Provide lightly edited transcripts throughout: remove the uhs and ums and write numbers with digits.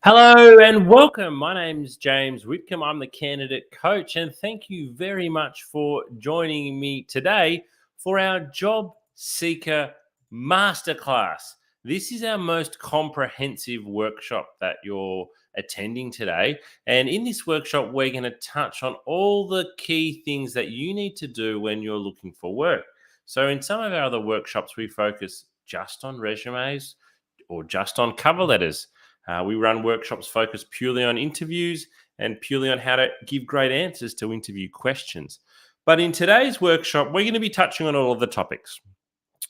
Hello and welcome. My name's James Whitcomb. I'm the candidate coach, and thank you very much for joining me today for our Job Seeker Masterclass. This is our most comprehensive workshop that you're attending today. And in this workshop, we're going to touch on all the key things that you need to do when you're looking for work. So, in some of our other workshops, we focus just on resumes or just on cover letters. We run workshops focused purely on interviews and purely on how to give great answers to interview questions. But in today's workshop, we're going to be touching on all of the topics.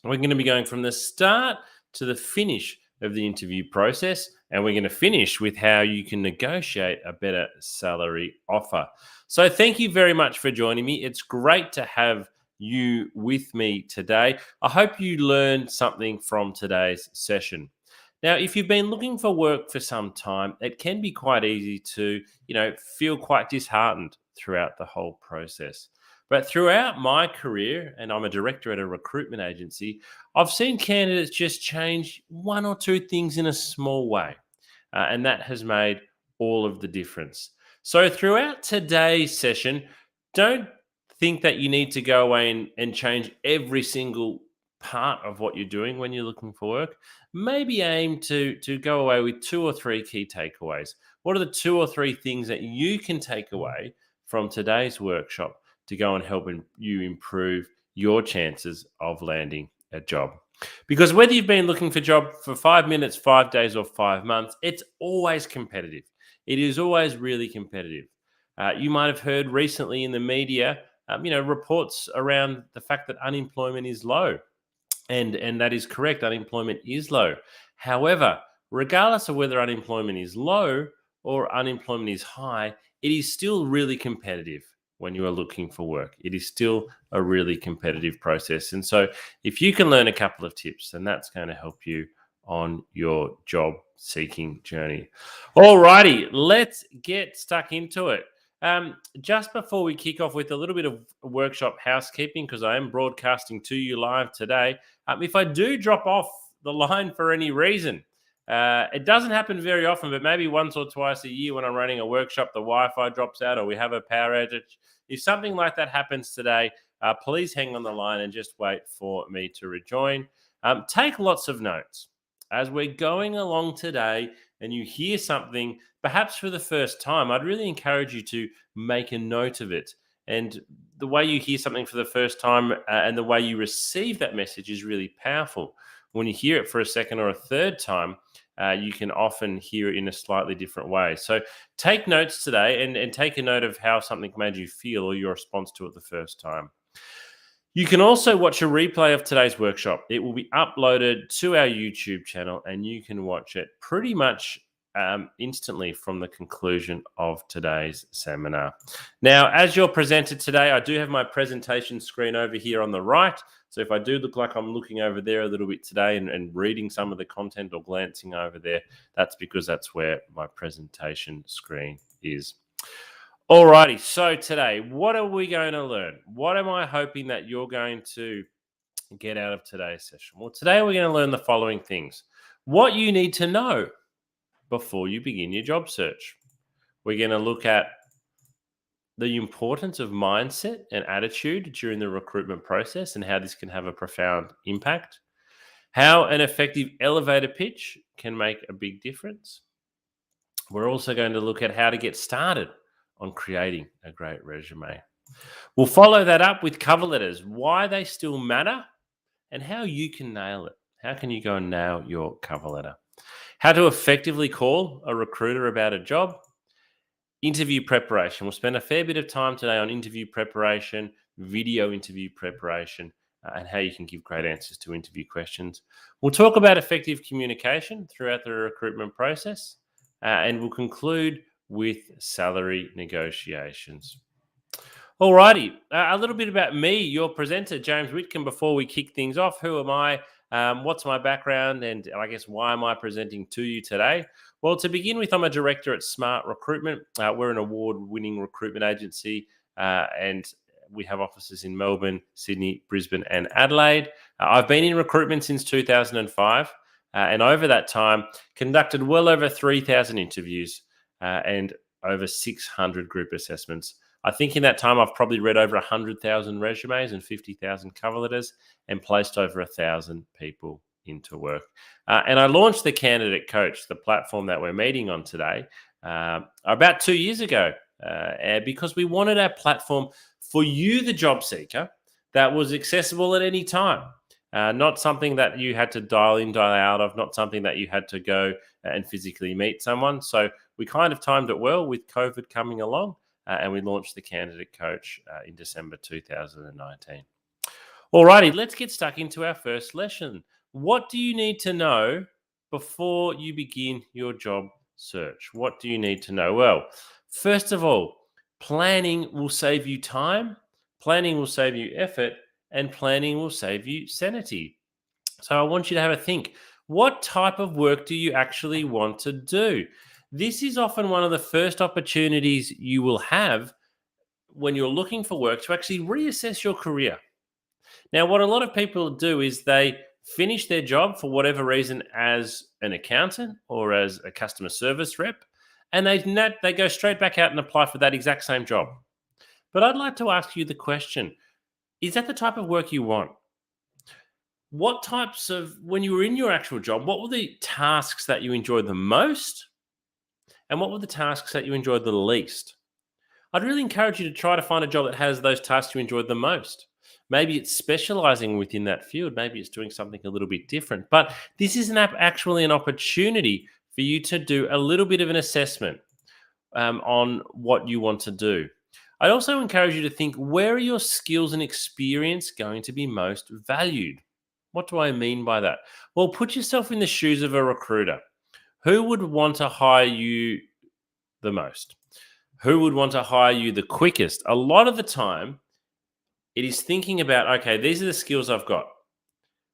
We're going to be going from the start to the finish of the interview process, and we're going to finish with how you can negotiate a better salary offer. So thank you very much for joining me. It's great to have you with me today. I hope you learned something from today's session. Now, if you've been looking for work for some time, it can be quite easy to, feel quite disheartened throughout the whole process. But throughout my career, and I'm a director at a recruitment agency, I've seen candidates just change one or two things in a small way. And that has made all of the difference. So throughout today's session, don't think that you need to go away and change every single part of what you're doing when you're looking for work. Maybe aim to go away with two or three key takeaways. What are the two or three things that you can take away from today's workshop to go and help you improve your chances of landing a job? Because whether you've been looking for a job for 5 minutes, 5 days, or 5 months, it's always competitive. It is always really competitive. You might have heard recently in the media, reports around the fact that unemployment is low. And that is correct. Unemployment is low. However, regardless of whether unemployment is low or unemployment is high, it is still really competitive when you are looking for work. It is still a really competitive process. And so if you can learn a couple of tips, then that's going to help you on your job seeking journey. All righty, let's get stuck into it. Just before we kick off with a little bit of workshop housekeeping, because I am broadcasting to you live today, if I do drop off the line for any reason, it doesn't happen very often, but maybe once or twice a year when I'm running a workshop, the Wi-Fi drops out or we have a power outage. If something like that happens today, please hang on the line and just wait for me to rejoin. Take lots of notes. As we're going along today and you hear something, perhaps for the first time, I'd really encourage you to make a note of it. And the way you hear something for the first time and the way you receive that message is really powerful. When you hear it for a second or a third time, you can often hear it in a slightly different way. So take notes today and take a note of how something made you feel or your response to it the first time. You can also watch a replay of today's workshop. It will be uploaded to our YouTube channel and you can watch it pretty much instantly from the conclusion of today's seminar. Now, as your presenter today, I do have my presentation screen over here on the right. So if I do look like I'm looking over there a little bit today and reading some of the content or glancing over there, that's because that's where my presentation screen is. Alrighty, so today, what are we going to learn? What am I hoping that you're going to get out of today's session? Well, today we're going to learn the following things. What you need to know before you begin your job search. We're going to look at the importance of mindset and attitude during the recruitment process and how this can have a profound impact. How an effective elevator pitch can make a big difference. We're also going to look at how to get started on creating a great resume. We'll follow that up with cover letters, why they still matter, and how you can nail it. How can you go and nail your cover letter? How to effectively call a recruiter about a job. Interview preparation. We'll spend a fair bit of time today on interview preparation, video interview preparation, and how you can give great answers to interview questions. We'll talk about effective communication throughout the recruitment process, and we'll conclude with salary negotiations. Alrighty, a little bit about me, your presenter, James Whitcomb, before we kick things off. Who am I? What's my background? And I guess why am I presenting to you today? Well, to begin with, I'm a director at Smart Recruitment. We're an award-winning recruitment agency and we have offices in Melbourne, Sydney, Brisbane, and Adelaide. I've been in recruitment since 2005. And over that time, conducted well over 3,000 interviews and over 600 group assessments. I think in that time, I've probably read over 100,000 resumes and 50,000 cover letters and placed over 1,000 people into work. And I launched the Candidate Coach, the platform that we're meeting on today, about 2 years ago, because we wanted our platform for you, the job seeker, that was accessible at any time. Not something that you had to dial in, dial out of, not something that you had to go and physically meet someone. So we kind of timed it well with COVID coming along, and we launched the Candidate Coach in December 2019. Alrighty, let's get stuck into our first lesson. What do you need to know before you begin your job search? What do you need to know? Well, first of all, planning will save you time, planning will save you effort, and planning will save you sanity. So I want you to have a think. What type of work do you actually want to do? This is often one of the first opportunities you will have when you're looking for work to actually reassess your career. Now, what a lot of people do is they finish their job for whatever reason as an accountant or as a customer service rep, and they go straight back out and apply for that exact same job. But I'd like to ask you the question, is that the type of work you want? What types of, when you were in your actual job, what were the tasks that you enjoyed the most? And what were the tasks that you enjoyed the least? I'd really encourage you to try to find a job that has those tasks you enjoyed the most. Maybe it's specializing within that field. Maybe it's doing something a little bit different. But this is actually an opportunity for you to do a little bit of an assessment on what you want to do. I'd also encourage you to think, where are your skills and experience going to be most valued? What do I mean by that? Well, put yourself in the shoes of a recruiter. Who would want to hire you the most? Who would want to hire you the quickest? A lot of the time, it is thinking about, okay, these are the skills I've got.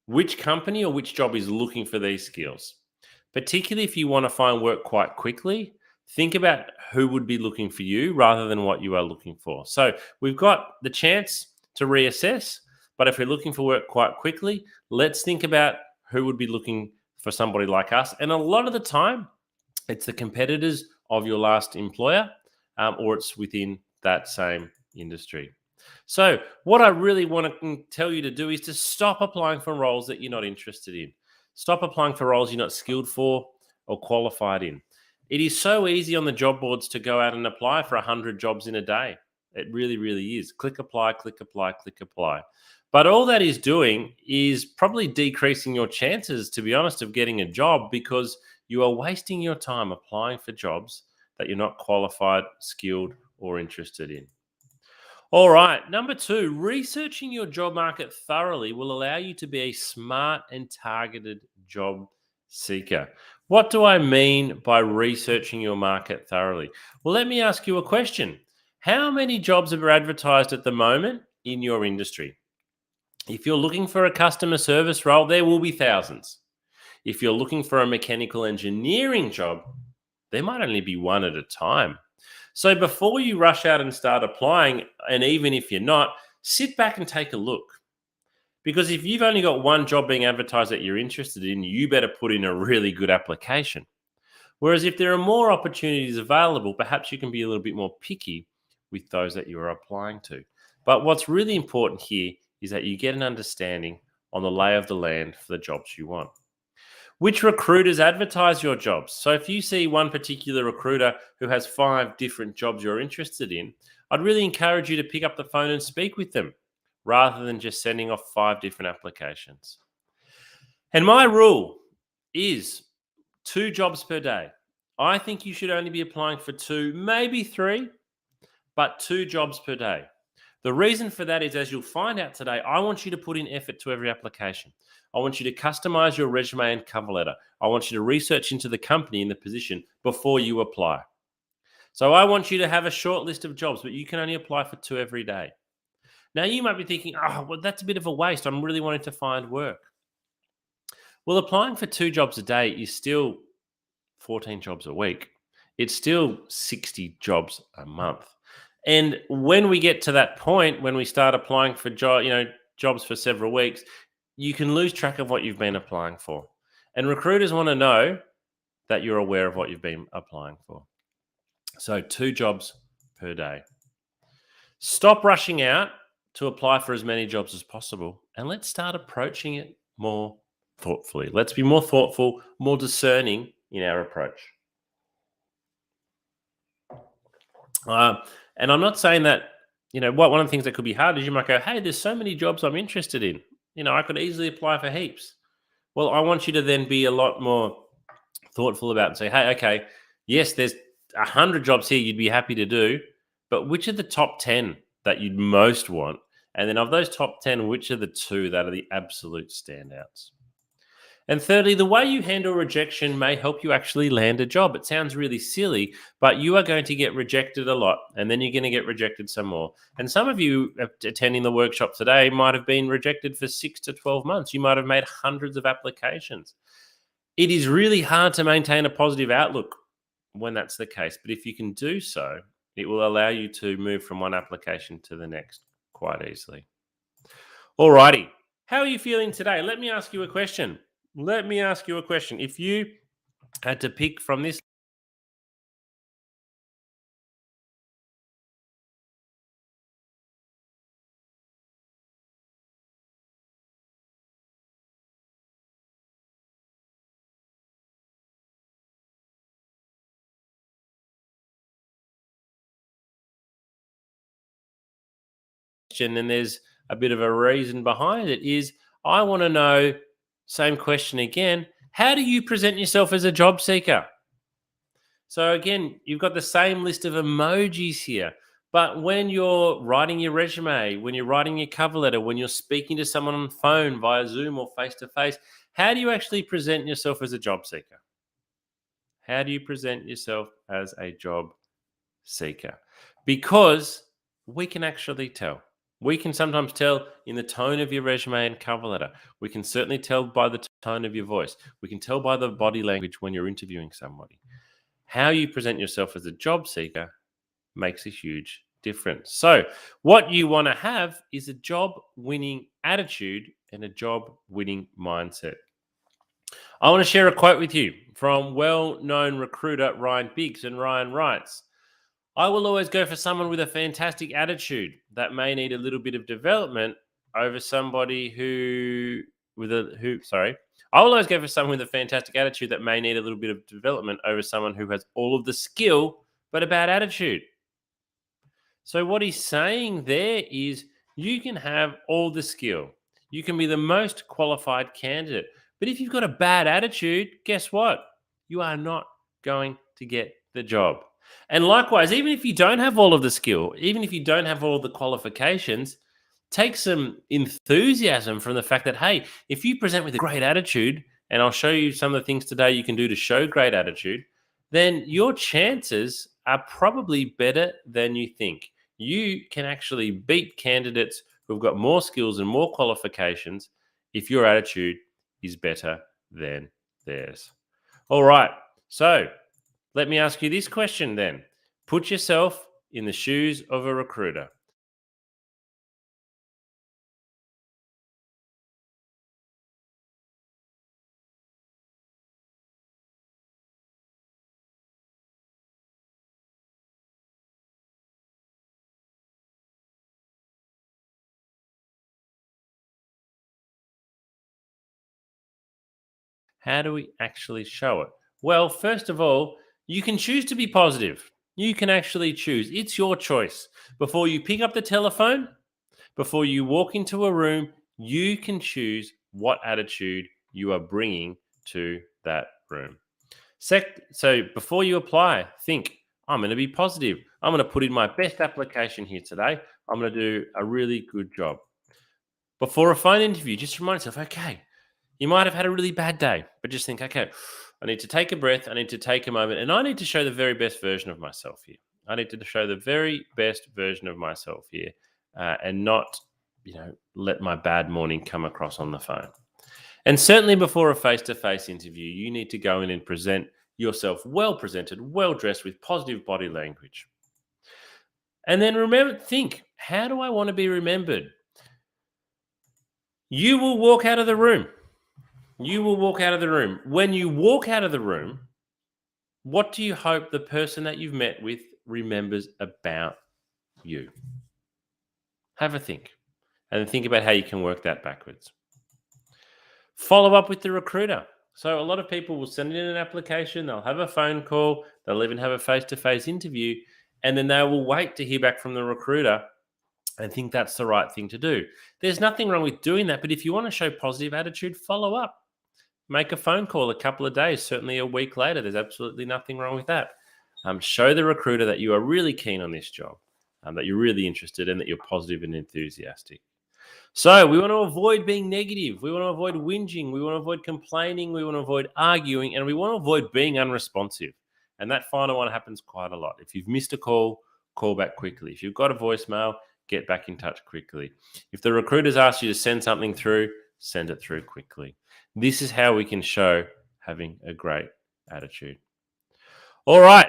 Which company or which job is looking for these skills? Particularly if you want to find work quite quickly, think about who would be looking for you rather than what you are looking for. So we've got the chance to reassess, but if we're looking for work quite quickly, let's think about who would be looking for somebody like us. And a lot of the time, it's the competitors of your last employer, or it's within that same industry. So what I really want to tell you to do is to stop applying for roles that you're not interested in. Stop applying for roles you're not skilled for or qualified in. It is so easy on the job boards to go out and apply for 100 jobs in a day. It really, really is. Click apply, click apply, click apply. But all that is doing is probably decreasing your chances, to be honest, of getting a job, because you are wasting your time applying for jobs that you're not qualified, skilled, or interested in. All right. Number 2, researching your job market thoroughly will allow you to be a smart and targeted job seeker. What do I mean by researching your market thoroughly? Well, let me ask you a question. How many jobs are advertised at the moment in your industry? If you're looking for a customer service role, there will be thousands. If you're looking for a mechanical engineering job, there might only be one at a time. So before you rush out and start applying, and even if you're not, sit back and take a look. Because if you've only got one job being advertised that you're interested in, you better put in a really good application. Whereas if there are more opportunities available, perhaps you can be a little bit more picky with those that you are applying to. But what's really important here is that you get an understanding on the lay of the land for the jobs you want. Which recruiters advertise your jobs? So if you see one particular recruiter who has 5 different jobs you're interested in, I'd really encourage you to pick up the phone and speak with them rather than just sending off 5 different applications. And my rule is 2 jobs per day. I think you should only be applying for 2, maybe 3, but 2 jobs per day. The reason for that is, as you'll find out today, I want you to put in effort to every application. I want you to customize your resume and cover letter. I want you to research into the company and the position before you apply. So I want you to have a short list of jobs, but you can only apply for 2 every day. Now you might be thinking, oh, well, that's a bit of a waste. I'm really wanting to find work. Well, applying for 2 jobs a day is still 14 jobs a week. It's still 60 jobs a month. And when we get to that point, when we start applying for jobs for several weeks, you can lose track of what you've been applying for. And recruiters want to know that you're aware of what you've been applying for. So 2 jobs per day. Stop rushing out to apply for as many jobs as possible, and let's start approaching it more thoughtfully. Let's be more thoughtful, more discerning in our approach. Uh, and I'm not saying that, one of the things that could be hard is you might go, hey, there's so many jobs I'm interested in. I could easily apply for heaps. Well, I want you to then be a lot more thoughtful about it and say, hey, okay, yes, there's 100 jobs here you'd be happy to do, but which are the top 10 that you'd most want? And then of those top 10, which are the 2 that are the absolute standouts? And thirdly, the way you handle rejection may help you actually land a job. It sounds really silly, but you are going to get rejected a lot, and then you're going to get rejected some more. And some of you attending the workshop today might have been rejected for 6 to 12 months. You might have made hundreds of applications. It is really hard to maintain a positive outlook when that's the case, but if you can do so, it will allow you to move from one application to the next quite easily. Alrighty, how are you feeling today? Let me ask you a question. If you had to pick from this question, and there's a bit of a reason behind it, is I want to know, same question again, how do you present yourself as a job seeker? So again, you've got the same list of emojis here. But when you're writing your resume, when you're writing your cover letter, when you're speaking to someone on the phone via Zoom or face to face, how do you actually present yourself as a job seeker? How do you present yourself as a job seeker? Because we can actually tell. We can sometimes tell in the tone of your resume and cover letter. We can certainly tell by the tone of your voice. We can tell by the body language when you're interviewing somebody. How you present yourself as a job seeker makes a huge difference. So, what you want to have is a job winning attitude and a job winning mindset. I want to share a quote with you from well known recruiter Ryan Biggs. And Ryan writes, I will always go for someone with a fantastic attitude that may need a little bit of development over somebody I will always go for someone with a fantastic attitude that may need a little bit of development over someone who has all of the skill but a bad attitude. So what he's saying there is you can have all the skill. You can be the most qualified candidate. But if you've got a bad attitude, guess what? You are not going to get the job. And likewise, even if you don't have all of the skill, even if you don't have all of the qualifications, take some enthusiasm from the fact that, hey, if you present with a great attitude, and I'll show you some of the things today you can do to show great attitude, then your chances are probably better than you think. You can actually beat candidates who've got more skills and more qualifications if your attitude is better than theirs. All right. So let me ask you this question then. Put yourself in the shoes of a recruiter. How do we actually show it? Well, first of all, you can choose to be positive. You can actually choose. It's your choice. Before you pick up the telephone, before you walk into a room, you can choose what attitude you are bringing to that room. So before you apply, think, I'm going to be positive. I'm going to put in my best application here today. I'm going to do a really good job. Before a phone interview, just remind yourself, okay, you might have had a really bad day, but just think, okay, I need to take a breath. I need to take a moment, and I need to show the very best version of myself here. I need to show the very best version of myself here, and not, let my bad morning come across on the phone. And certainly before a face-to-face interview, you need to go in and present yourself well presented, well dressed with positive body language. And then think, how do I want to be remembered? You will walk out of the room You will walk out of the room. When you walk out of the room, what do you hope the person that you've met with remembers about you? Have a think and think about how you can work that backwards. Follow up with the recruiter. So, a lot of people will send in an application, they'll have a phone call, they'll even have a face to face interview, and then they will wait to hear back from the recruiter and think that's the right thing to do. There's nothing wrong with doing that, but if you want to show positive attitude, follow up. Make a phone call a couple of days, certainly a week later. There's absolutely nothing wrong with that. Show the recruiter that you are really keen on this job, that you're really interested and that you're positive and enthusiastic. So we want to avoid being negative. We want to avoid whinging. We want to avoid complaining. We want to avoid arguing. And we want to avoid being unresponsive. And that final one happens quite a lot. If you've missed a call, call back quickly. If you've got a voicemail, get back in touch quickly. If the recruiter's asked you to send something through, send it through quickly. This is how we can show having a great attitude. All right.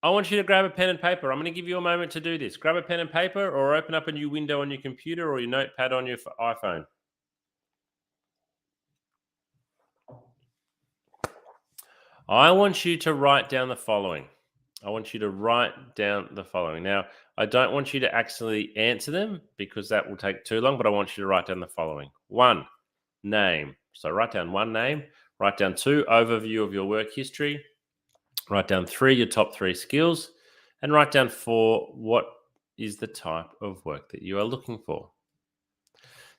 I want you to grab a pen and paper. I'm going to give you a moment to do this. Grab a pen and paper or open up a new window on your computer or your notepad on your iPhone. I want you to write down the following. Now, I don't want you to actually answer them because that will take too long, but I want you to write down the following. 1, name. So write down 1 name. Write down 2, overview of your work history. Write down 3, your top 3 skills. And write down 4, what is the type of work that you are looking for.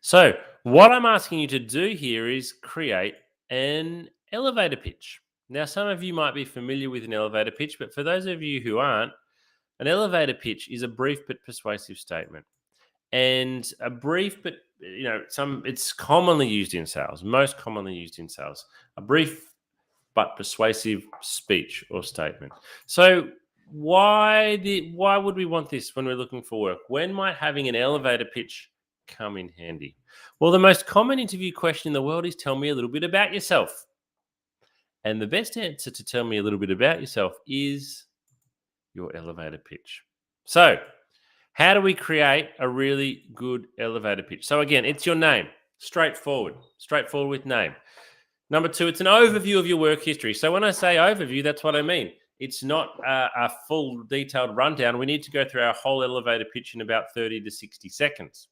So what I'm asking you to do here is create an elevator pitch. Now, some of you might be familiar with an elevator pitch, but for those of you who aren't, an elevator pitch is a brief but persuasive statement. And a brief but it's commonly used in sales, most commonly used in sales. A brief but persuasive speech or statement. So why would we want this when we're looking for work? When might having an elevator pitch come in handy? Well, the most common interview question in the world is tell me a little bit about yourself. And the best answer to tell me a little bit about yourself is your elevator pitch. So, how do we create a really good elevator pitch? So again, it's your name. Straightforward with name. Number 2, it's an overview of your work history. So when I say overview, that's what I mean. It's not a full detailed rundown. We need to go through our whole elevator pitch in about 30 to 60 seconds.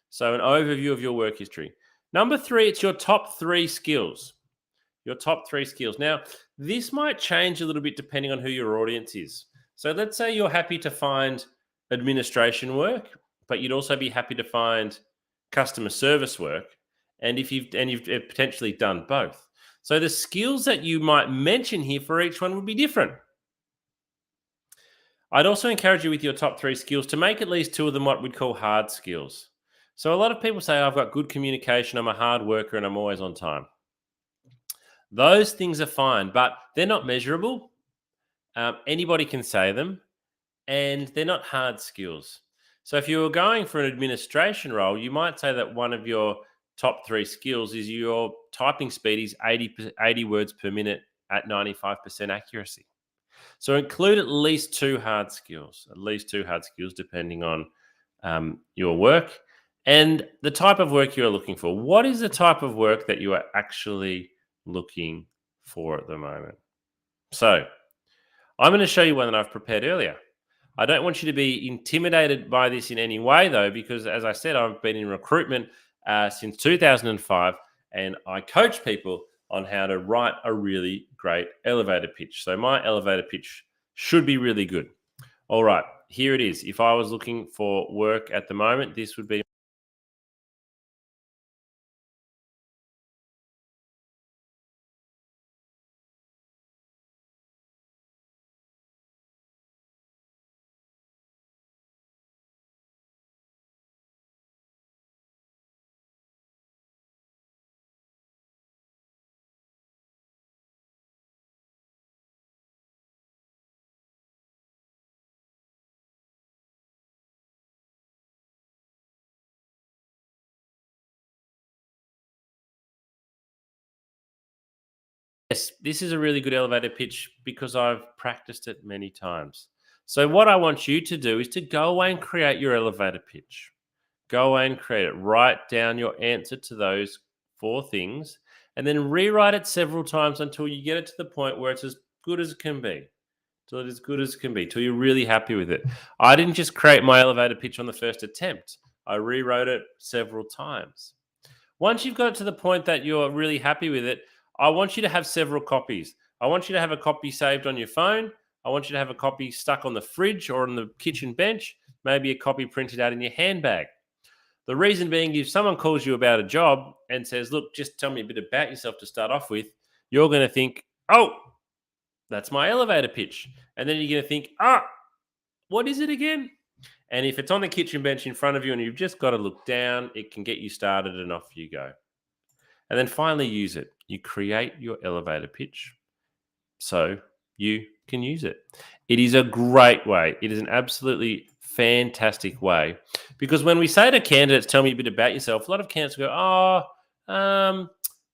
So an overview of your work history. Number 3, it's your top 3 skills. Your top 3 skills. Now, this might change a little bit depending on who your audience is. So let's say you're happy to find administration work, but you'd also be happy to find customer service work. And you've potentially done both. So the skills that you might mention here for each one would be different. I'd also encourage you with your top 3 skills to make at least 2 of them what we'd call hard skills. So a lot of people say, I've got good communication, I'm a hard worker, and I'm always on time. Those things are fine, but they're not measurable. Anybody can say them, and they're not hard skills. So if you were going for an administration role, you might say that one of your top 3 skills is your typing speed is 80 words per minute at 95% accuracy. So include at least 2 hard skills, depending on your work and the type of work you're looking for. What is the type of work that you are actually looking for at the moment? So I'm going to show you one that I've prepared earlier. I don't want you to be intimidated by this in any way, though, because as I said, I've been in recruitment since 2005, and I coach people on how to write a really great elevator pitch. So my elevator pitch should be really good. All right, here it is. If I was looking for work at the moment, this would be. Yes, this is a really good elevator pitch because I've practiced it many times. So what I want you to do is to go away and create your elevator pitch. Go away and create it. Write down your answer to those 4 things and then rewrite it several times until you get it to the point where it's as good as it can be. Till it's as good as it can be, till you're really happy with it. I didn't just create my elevator pitch on the first attempt. I rewrote it several times. Once you've got it to the point that you're really happy with it, I want you to have several copies. I want you to have a copy saved on your phone. I want you to have a copy stuck on the fridge or on the kitchen bench, maybe a copy printed out in your handbag. The reason being, if someone calls you about a job and says, look, just tell me a bit about yourself to start off with, you're going to think, oh, that's my elevator pitch. And then you're going to think, what is it again? And if it's on the kitchen bench in front of you and you've just got to look down, it can get you started and off you go. And then finally use it. You create your elevator pitch so you can use it. It is a great way. It is an absolutely fantastic way, because when we say to candidates, tell me a bit about yourself, a lot of candidates go,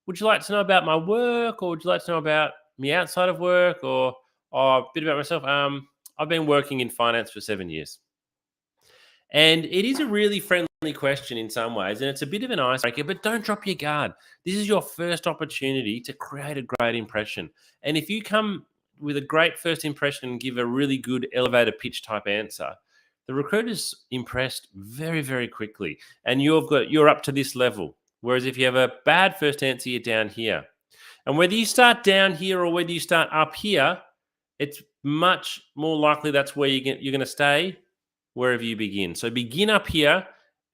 would you like to know about my work, or would you like to know about me outside of work, or a bit about myself? I've been working in finance for 7 years. And it is a really friendly question in some ways, and it's a bit of an icebreaker, but don't drop your guard. This is your first opportunity to create a great impression. And if you come with a great first impression and give a really good elevator pitch type answer, the recruiter's impressed very, very quickly. And you're up to this level. Whereas if you have a bad first answer, you're down here. And whether you start down here or whether you start up here, it's much more likely that's where you're going to stay wherever you begin. So begin up here,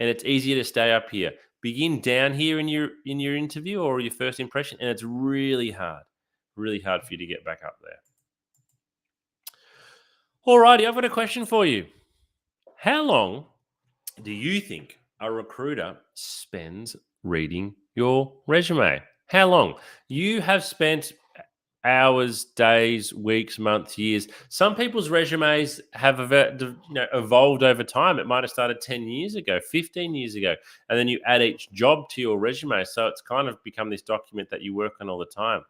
and it's easier to stay up here. Begin down here in your interview or your first impression, and it's really hard for you to get back up there. Alrighty, I've got a question for you. How long do you think a recruiter spends reading your resume? How long? You have spent hours, days, weeks, months, years. Some people's resumes have evolved over time. It might have started 10 years ago, 15 years ago, and then you add each job to your resume. So it's kind of become this document that you work on all the time.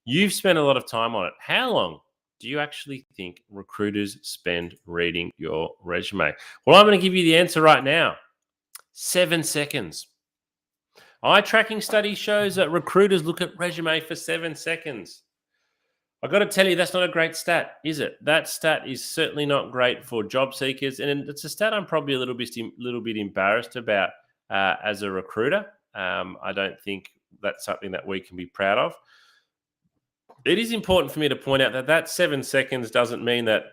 You've spent a lot of time on it. How long do you actually think recruiters spend reading your resume? Well, I'm going to give you the answer right now. 7 seconds. Eye tracking study shows that recruiters look at resume for 7 seconds. I've got to tell you, that's not a great stat, is it? That stat is certainly not great for job seekers, and it's a stat I'm probably a little bit embarrassed about as a recruiter. I don't think that's something that we can be proud of. It is important for me to point out that 7 seconds doesn't mean that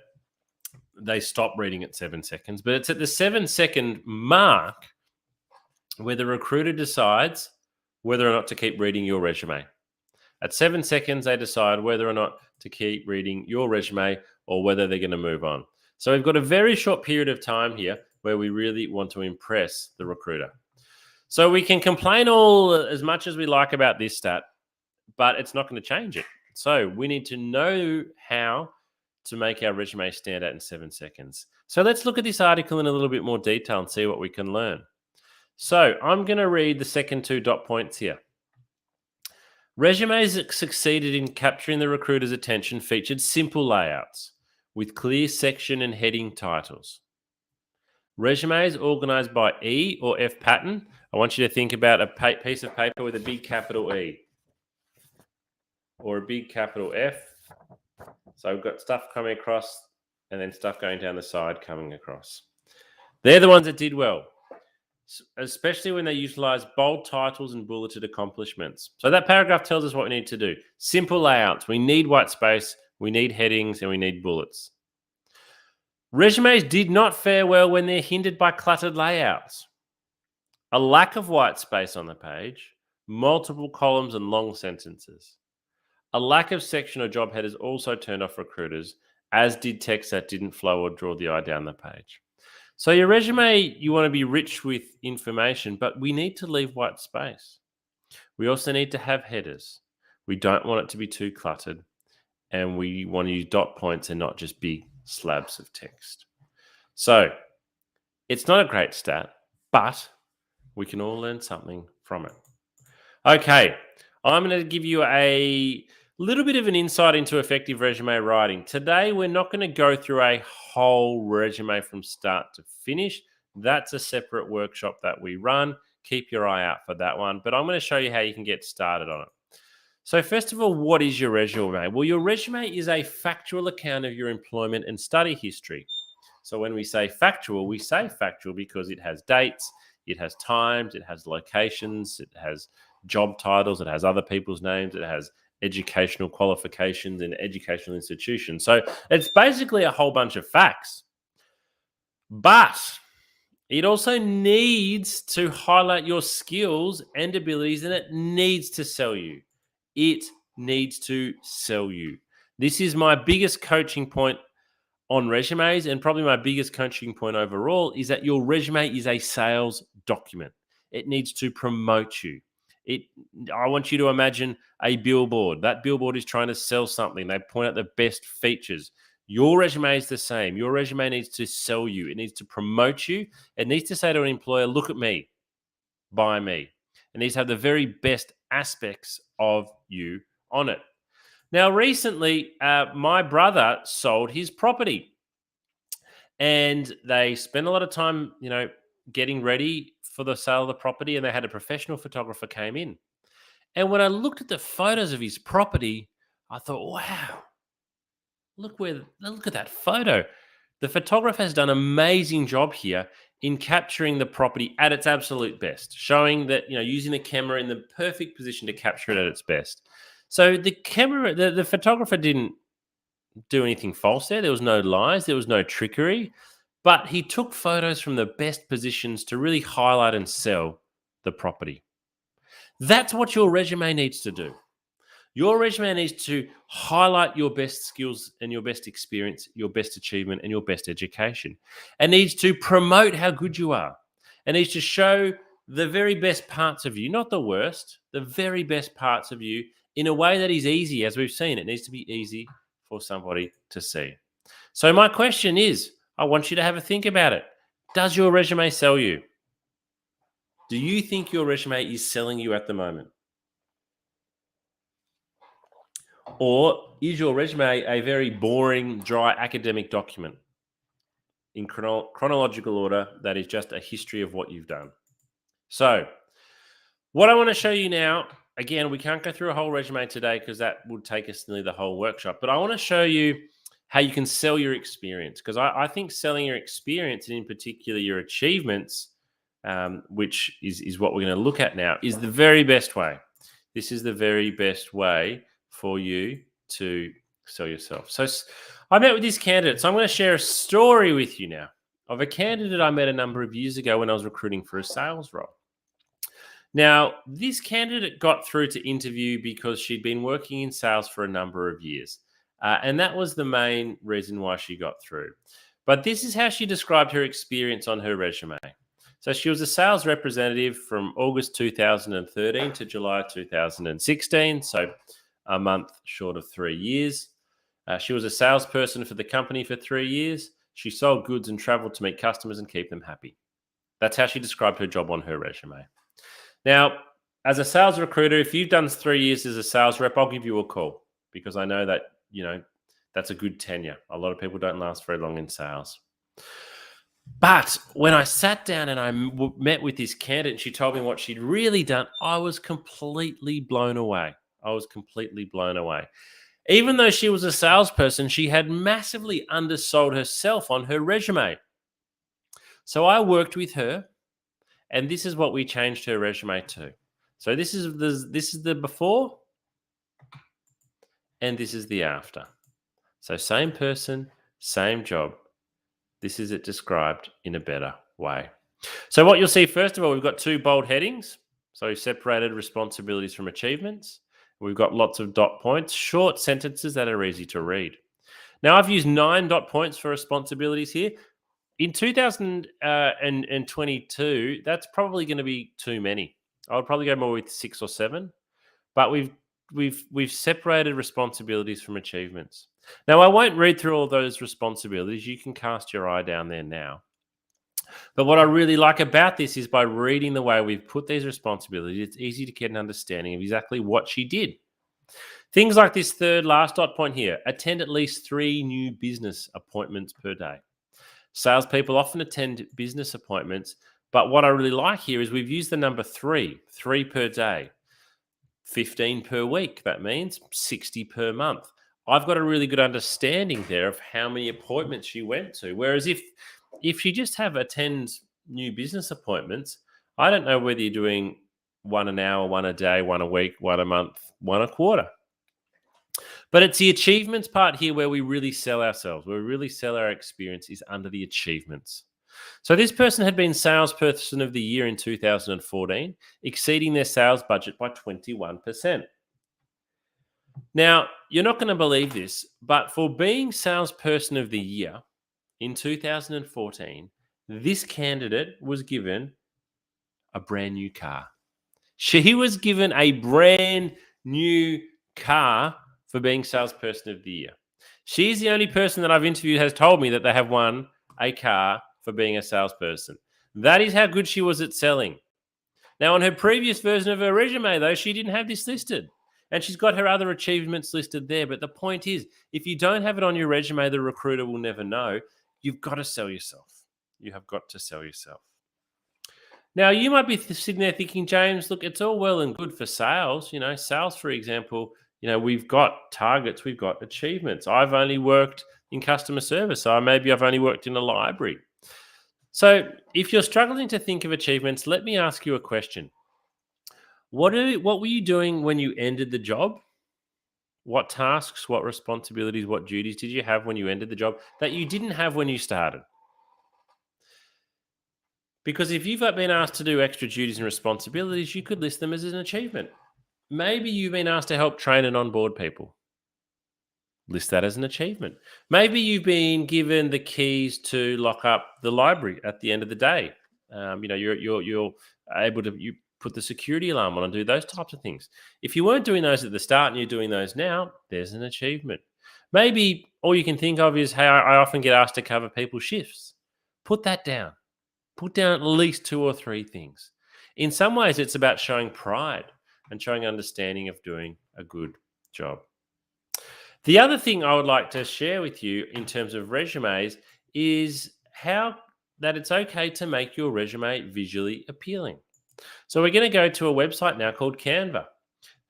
they stop reading at 7 seconds, but it's at the 7 second mark where the recruiter decides whether or not to keep reading your resume. At 7 seconds, they decide whether or not to keep reading your resume or whether they're going to move on. So we've got a very short period of time here where we really want to impress the recruiter. So we can complain all as much as we like about this stat, but it's not going to change it. So we need to know how to make our resume stand out in 7 seconds. So let's look at this article in a little bit more detail and see what we can learn. So I'm going to read the second 2 dot points here. Resumes that succeeded in capturing the recruiter's attention featured simple layouts with clear section and heading titles. Resumes organized by E or F pattern. I want you to think about a piece of paper with a big capital E or a big capital F. So we've got stuff coming across and then stuff going down the side coming across. They're the ones that did well, especially when they utilize bold titles and bulleted accomplishments. So that paragraph tells us what we need to do. Simple layouts. We need white space, we need headings, and we need bullets. Resumes did not fare well when they're hindered by cluttered layouts. A lack of white space on the page, multiple columns and long sentences. A lack of section or job headers also turned off recruiters, as did text that didn't flow or draw the eye down the page. So your resume, you want to be rich with information, but we need to leave white space. We also need to have headers. We don't want it to be too cluttered, and we want to use dot points and not just big slabs of text. So it's not a great stat, but we can all learn something from it. Okay, I'm going to give you a little bit of an insight into effective resume writing. Today, we're not going to go through a whole resume from start to finish. That's a separate workshop that we run. Keep your eye out for that one. But I'm going to show you how you can get started on it. So first of all, what is your resume? Well, your resume is a factual account of your employment and study history. So when we say factual because it has dates, it has times, it has locations, it has job titles, it has other people's names, it has educational qualifications and educational institutions. So it's basically a whole bunch of facts. But it also needs to highlight your skills and abilities, and it needs to sell you. It needs to sell you. This is my biggest coaching point on resumes, and probably my biggest coaching point overall, is that your resume is a sales document. It needs to promote you. I want you to imagine a billboard. That billboard is trying to sell something. They point out the best features. Your resume is the same. Your resume needs to sell you. It needs to promote you. It needs to say to an employer, look at me, buy me. It needs to have the very best aspects of you on it. Now, recently, my brother sold his property, and they spent a lot of time, getting ready for the sale of the property, and they had a professional photographer came in. And when I looked at the photos of his property, I thought, wow, look at that photo. The photographer has done an amazing job here in capturing the property at its absolute best, showing that, using the camera in the perfect position to capture it at its best. So the photographer didn't do anything false there. There was no lies, there was no trickery, but he took photos from the best positions to really highlight and sell the property. That's what your resume needs to do. Your resume needs to highlight your best skills and your best experience, your best achievement, and your best education. It needs to promote how good you are. It needs to show the very best parts of you, not the worst, the very best parts of you in a way that is easy, as we've seen. It needs to be easy for somebody to see. So my question is, I want you to have a think about it. Does your resume sell you? Do you think your resume is selling you at the moment? Or is your resume a very boring, dry academic document in chronological order that is just a history of what you've done? So, what I want to show you now, again, we can't go through a whole resume today because that would take us nearly the whole workshop, but I want to show you how you can sell your experience, because I think selling your experience, and in particular your achievements, which is what we're going to look at now, is the very best way. This is the very best way for you to sell yourself. So I met with this candidate. So I'm going to share a story with you now of a candidate I met a number of years ago when I was recruiting for a sales role. Now, this candidate got through to interview because she'd been working in sales for a number of years. And that was the main reason why she got through. But this is how she described her experience on her resume. So she was a sales representative from August 2013 to July 2016. So a month short of 3 years. She was a salesperson for the company for 3 years. She sold goods and traveled to meet customers and keep them happy. That's how she described her job on her resume. Now, as a sales recruiter, if you've done 3 years as a sales rep, I'll give you a call, because I know that, that's a good tenure. A lot of people don't last very long in sales. But when I sat down and I met with this candidate and she told me what she'd really done, I was completely blown away. Even though she was a salesperson, she had massively undersold herself on her resume. So I worked with her, and this is what we changed her resume to. So this is the before, and this is the after. So same person, same job. This is it described in a better way. So what you'll see, first of all, we've got 2 bold headings. So we've separated responsibilities from achievements. We've got lots of dot points, short sentences that are easy to read. Now, I've used 9 dot points for responsibilities here. In 2022, that's probably going to be too many. I would probably go more with 6 or 7. But we've separated responsibilities from achievements. Now, I won't read through all those responsibilities. You can cast your eye down there now. But what I really like about this is, by reading the way we've put these responsibilities, it's easy to get an understanding of exactly what she did. Things like this third last dot point here: attend at least 3 new business appointments per day. Salespeople often attend business appointments, but what I really like here is we've used the number 3 per day. 15 per week. That means 60 per month. I've got a really good understanding there of how many appointments she went to. Whereas if she just attends new business appointments, I don't know whether you're doing one an hour, one a day, one a week, one a month, one a quarter. But it's the achievements part here where we really sell ourselves, where we really sell our experience is under the achievements. So this person had been salesperson of the year in 2014, exceeding their sales budget by 21%. Now, you're not going to believe this, but for being salesperson of the year in 2014, this candidate was given a brand new car. She was given a brand new car for being salesperson of the year. She's the only person that I've interviewed has told me that they have won a car for being a salesperson. That is how good she was at selling. Now, on her previous version of her resume, though, she didn't have this listed. And she's got her other achievements listed there. But the point is, if you don't have it on your resume, the recruiter will never know. You've got to sell yourself. You have got to sell yourself. Now, you might be sitting there thinking, James, look, it's all well and good for sales. Sales, for example, we've got targets, we've got achievements. I've only worked in customer service, so maybe I've only worked in a library. So if you're struggling to think of achievements, let me ask you a question. What were you doing when you ended the job? What tasks, what responsibilities, what duties did you have when you ended the job that you didn't have when you started? Because if you've been asked to do extra duties and responsibilities, you could list them as an achievement. Maybe you've been asked to help train and onboard people. List that as an achievement. Maybe you've been given the keys to lock up the library at the end of the day. You're able to put the security alarm on and do those types of things. If you weren't doing those at the start and you're doing those now, there's an achievement. Maybe all you can think of is, hey, I often get asked to cover people's shifts. Put that down. Put down at least 2 or 3 things. In some ways, it's about showing pride and showing understanding of doing a good job. The other thing I would like to share with you in terms of resumes is how that it's okay to make your resume visually appealing. So we're going to go to a website now called Canva,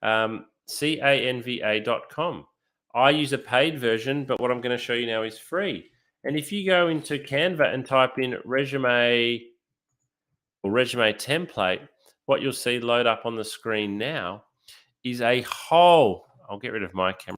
canva.com. I use a paid version, but what I'm going to show you now is free. And if you go into Canva and type in resume or resume template, what you'll see load up on the screen now is a whole, I'll get rid of my camera.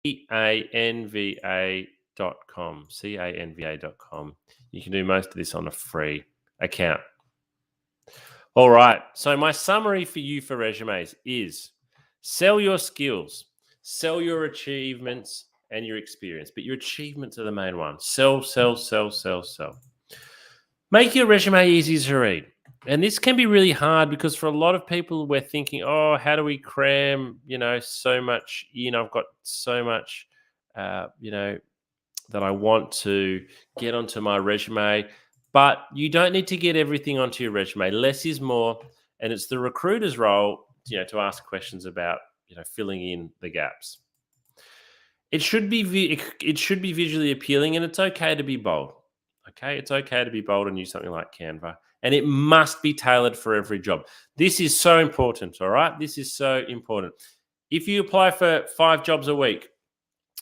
canva.com. canva.com. You can do most of this on a free account. All right. So my summary for you for resumes is sell your skills, sell your achievements and your experience, but your achievements are the main one. Sell, sell, sell, sell, sell. Make your resume easy to read. And this can be really hard because for a lot of people, we're thinking, oh, how do we cram, so much, I've got so much that I want to get onto my resume. But you don't need to get everything onto your resume. Less is more, and it's the recruiter's role, to ask questions about, filling in the gaps. It should be it should be visually appealing, and it's okay to be bold. Okay, it's okay to be bold and use something like Canva, and it must be tailored for every job. This is so important. All right, this is so important. If you apply for 5 jobs a week,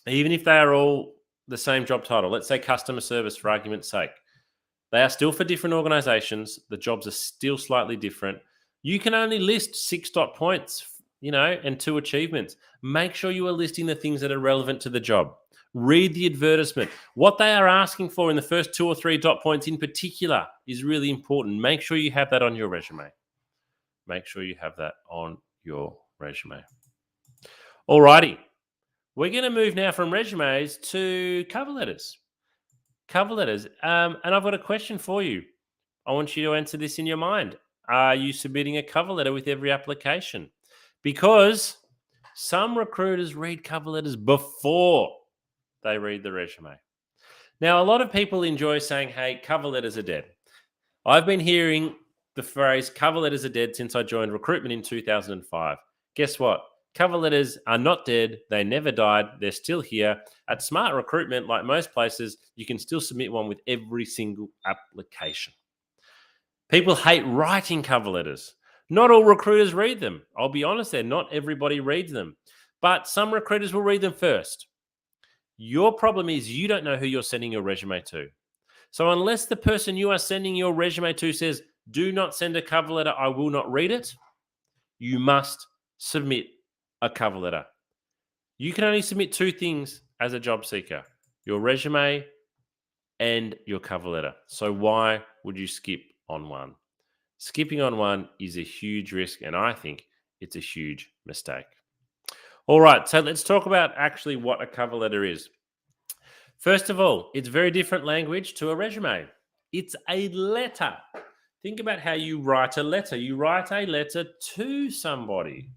even if they are all the same job title, let's say customer service for argument's sake, they are still for different organizations. The jobs are still slightly different. You can only list 6 dot points, and 2 achievements. Make sure you are listing the things that are relevant to the job. Read the advertisement. What they are asking for in the first 2 or 3 dot points in particular is really important. Make sure you have that on your resume. Make sure you have that on your resume. Alrighty. We're going to move now from resumes to cover letters. Cover letters. And I've got a question for you. I want you to answer this in your mind. Are you submitting a cover letter with every application? Because some recruiters read cover letters before they read the resume. Now, a lot of people enjoy saying, hey, cover letters are dead. I've been hearing the phrase cover letters are dead since I joined recruitment in 2005. Guess what? Cover letters are not dead. They never died. They're still here. At Smart Recruitment, like most places, you can still submit one with every single application. People hate writing cover letters. Not all recruiters read them. I'll be honest there, not everybody reads them. But some recruiters will read them first. Your problem is you don't know who you're sending your resume to. So unless the person you are sending your resume to says, do not send a cover letter, I will not read it, you must submit a cover letter. You can only submit 2 things as a job seeker, your resume and your cover letter. So why would you skip on one? Skipping on one is a huge risk, and I think it's a huge mistake. All right, so let's talk about actually what a cover letter is. First of all, it's very different language to a resume. It's a letter. Think about how you write a letter. You write a letter to somebody.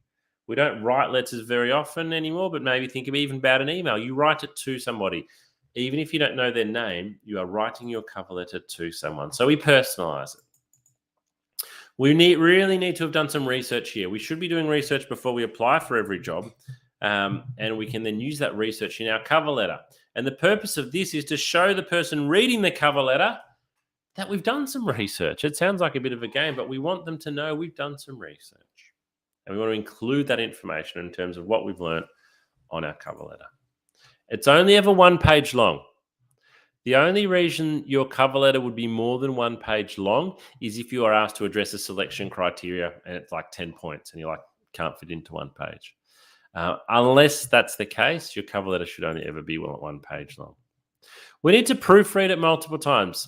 We don't write letters very often anymore, but maybe think even about an email. You write it to somebody. Even if you don't know their name, you are writing your cover letter to someone. So we personalize it. We really need to have done some research here. We should be doing research before we apply for every job, and we can then use that research in our cover letter. And the purpose of this is to show the person reading the cover letter that we've done some research. It sounds like a bit of a game, but we want them to know we've done some research. And we want to include that information in terms of what we've learned on our cover letter. It's only ever 1 page long. The only reason your cover letter would be more than 1 page long is if you are asked to address a selection criteria and it's like 10 points and you're like, can't fit into 1 page. Unless that's the case, your cover letter should only ever be 1 page long. We need to proofread it multiple times.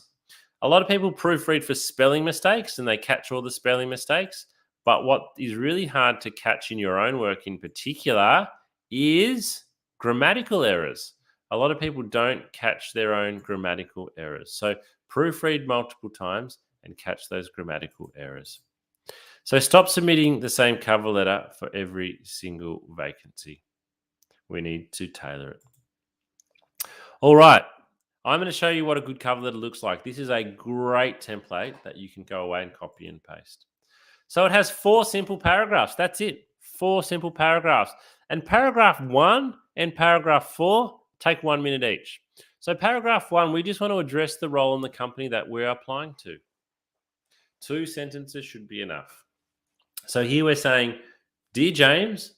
A lot of people proofread for spelling mistakes and they catch all the spelling mistakes. But what is really hard to catch in your own work in particular is grammatical errors. A lot of people don't catch their own grammatical errors. So proofread multiple times and catch those grammatical errors. So stop submitting the same cover letter for every single vacancy. We need to tailor it. All right. I'm going to show you what a good cover letter looks like. This is a great template that you can go away and copy and paste. So it has 4 simple paragraphs. That's it. 4 simple paragraphs. And paragraph 1 and paragraph 4 take 1 minute each. So paragraph 1, we just want to address the role in the company that we're applying to. 2 sentences should be enough. So here we're saying, Dear James,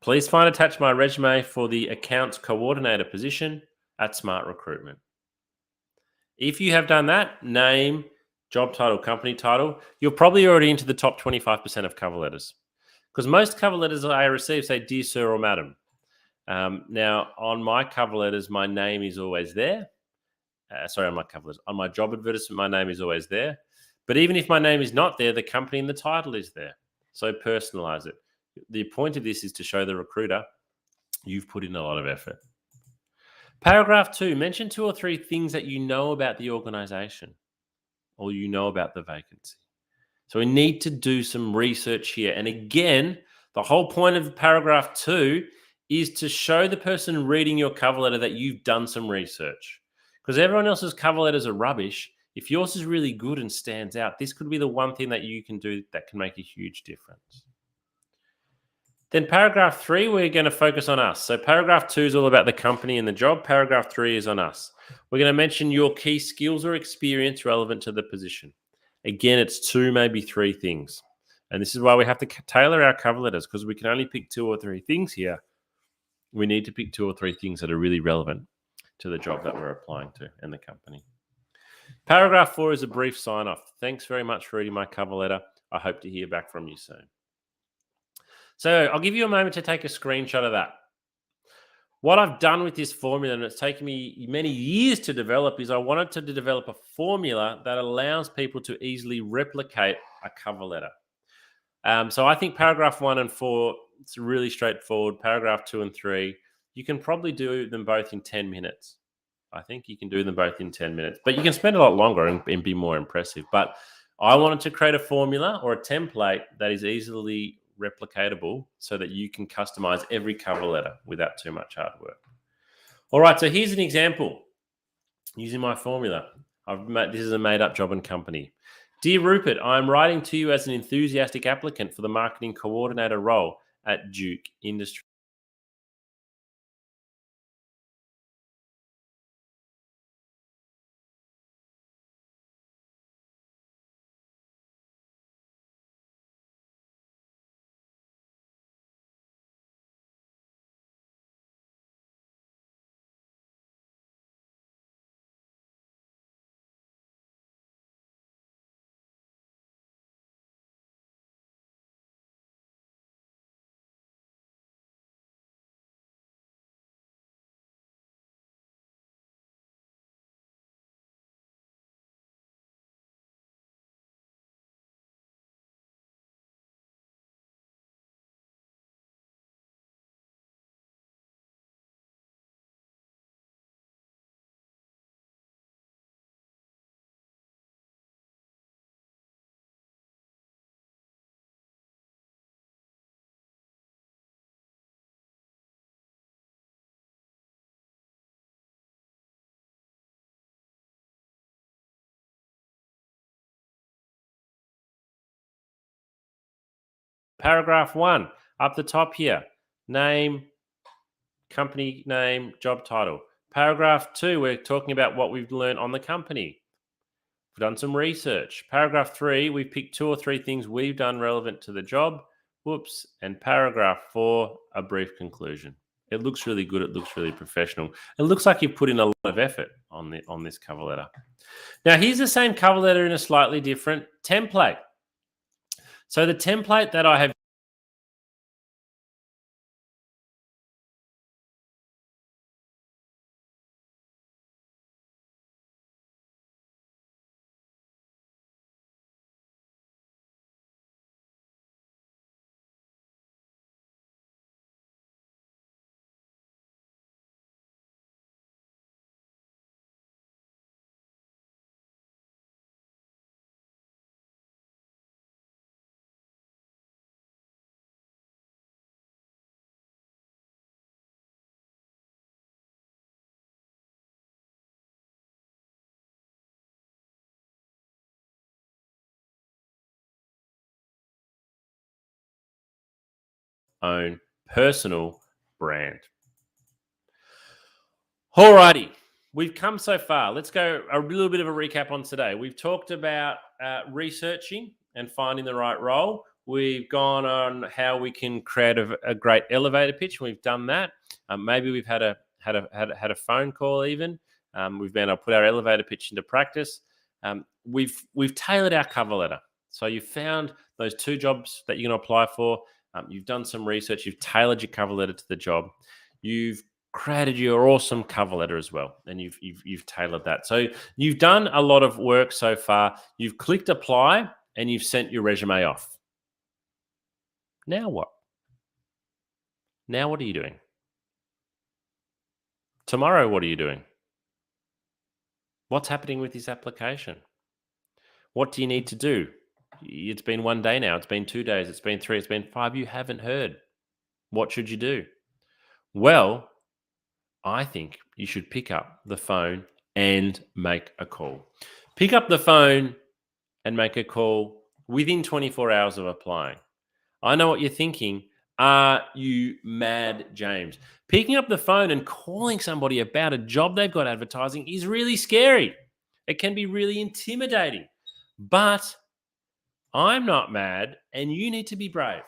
please find attached my resume for the accounts coordinator position at Smart Recruitment. If you have done that, name, job title, company title, you're probably already into the top 25% of cover letters. Because most cover letters I receive say, Dear Sir or Madam. Now, on my cover letters, my name is always there. On my cover letters. On my job advertisement, my name is always there. But even if my name is not there, the company and the title is there. So personalize it. The point of this is to show the recruiter you've put in a lot of effort. Paragraph 2, mention 2 or 3 things that you know about the organization or you know about the vacancy. So we need to do some research here. And again, the whole point of paragraph 2 is to show the person reading your cover letter that you've done some research. Because everyone else's cover letters are rubbish. If yours is really good and stands out, this could be the one thing that you can do that can make a huge difference. Then paragraph 3, we're going to focus on us. So paragraph 2 is all about the company and the job. Paragraph 3 is on us. We're going to mention your key skills or experience relevant to the position. Again, it's 2, maybe 3 things. And this is why we have to tailor our cover letters, because we can only pick 2 or 3 things here. We need to pick 2 or 3 things that are really relevant to the job that we're applying to and the company. Paragraph 4 is a brief sign off. Thanks very much for reading my cover letter. I hope to hear back from you soon. So I'll give you a moment to take a screenshot of that. What I've done with this formula, and it's taken me many years to develop, is I wanted to develop a formula that allows people to easily replicate a cover letter. So I think paragraph 1 and 4, it's really straightforward. Paragraph 2 and 3, you can probably do them both in 10 minutes. I think you can do them both in 10 minutes, but you can spend a lot longer and be more impressive. But I wanted to create a formula or a template that is easily replicatable so that you can customize every cover letter without too much hard work. All right, so here's an example using my formula. This is a made-up job and company. Dear Rupert, I'm writing to you as an enthusiastic applicant for the marketing coordinator role at Duke Industries. Paragraph 1, up the top here, name, company name, job title. Paragraph 2, we're talking about what we've learned on the company. We've done some research. Paragraph 3, we've picked 2 or 3 things we've done relevant to the job. Whoops. And paragraph 4, a brief conclusion. It looks really good. It looks really professional. It looks like you've put in a lot of effort on this cover letter. Now, here's the same cover letter in a slightly different template. So the template that I have own personal brand. Alrighty, we've come so far. Let's go a little bit of a recap on today. We've talked about researching and finding the right role. We've gone on how we can create a great elevator pitch. We've done that. Maybe we've had a phone call even. We've been able to put our elevator pitch into practice. We've tailored our cover letter. So you found those 2 jobs that you're going to apply for. You've done some research. You've tailored your cover letter to the job. You've created your awesome cover letter as well, and you've tailored that. So you've done a lot of work so far. You've clicked apply and you've sent your resume off. Now what? Now what are you doing? Tomorrow, what are you doing? What's happening with this application? What do you need to do? It's been 1 day now. It's been 2 days. It's been 3. It's been 5. You haven't heard. What should you do? Well, I think you should pick up the phone and make a call. Pick up the phone and make a call within 24 hours of applying. I know what you're thinking. Are you mad, James? Picking up the phone and calling somebody about a job they've got advertising is really scary. It can be really intimidating. But I'm not mad, and you need to be brave.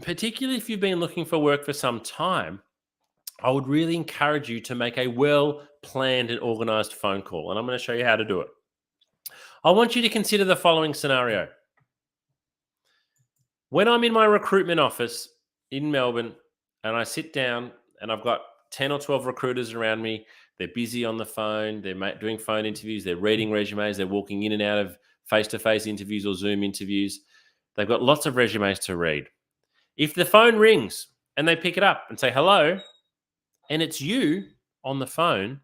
Particularly if you've been looking for work for some time, I would really encourage you to make a well planned and organized phone call. And I'm going to show you how to do it. I want you to consider the following scenario. When I'm in my recruitment office in Melbourne and I sit down and I've got 10 or 12 recruiters around me, they're busy on the phone, they're doing phone interviews, they're reading resumes, they're walking in and out of face to face interviews or Zoom interviews. They've got lots of resumes to read. If the phone rings and they pick it up and say hello, and it's you on the phone,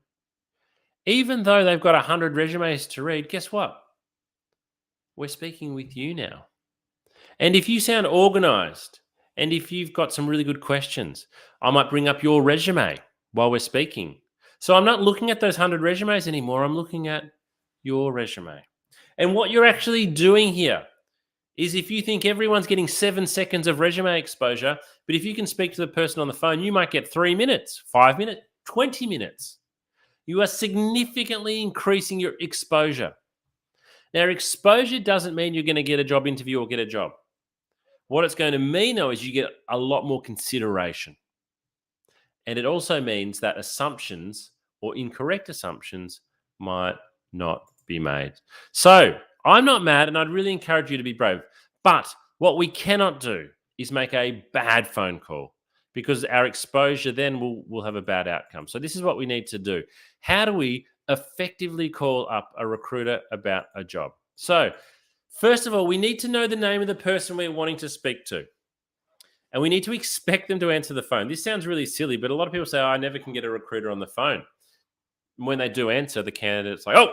even though they've got 100 resumes to read, guess what? We're speaking with you now. And if you sound organized and if you've got some really good questions, I might bring up your resume while we're speaking. So I'm not looking at those 100 resumes anymore. I'm looking at your resume. And what you're actually doing here is, if you think everyone's getting 7 seconds of resume exposure, but if you can speak to the person on the phone, you might get 3 minutes, 5 minutes, 20 minutes. You are significantly increasing your exposure. Now, exposure doesn't mean you're going to get a job interview or get a job. What it's going to mean, though, is you get a lot more consideration. And it also means that assumptions or incorrect assumptions might not be made. So I'm not mad, and I'd really encourage you to be brave. But what we cannot do is make a bad phone call, because our exposure then will have a bad outcome. So this is what we need to do. How do we effectively call up a recruiter about a job? So first of all, we need to know the name of the person we're wanting to speak to. And we need to expect them to answer the phone. This sounds really silly, but a lot of people say, I never can get a recruiter on the phone. And when they do answer, the candidate's like,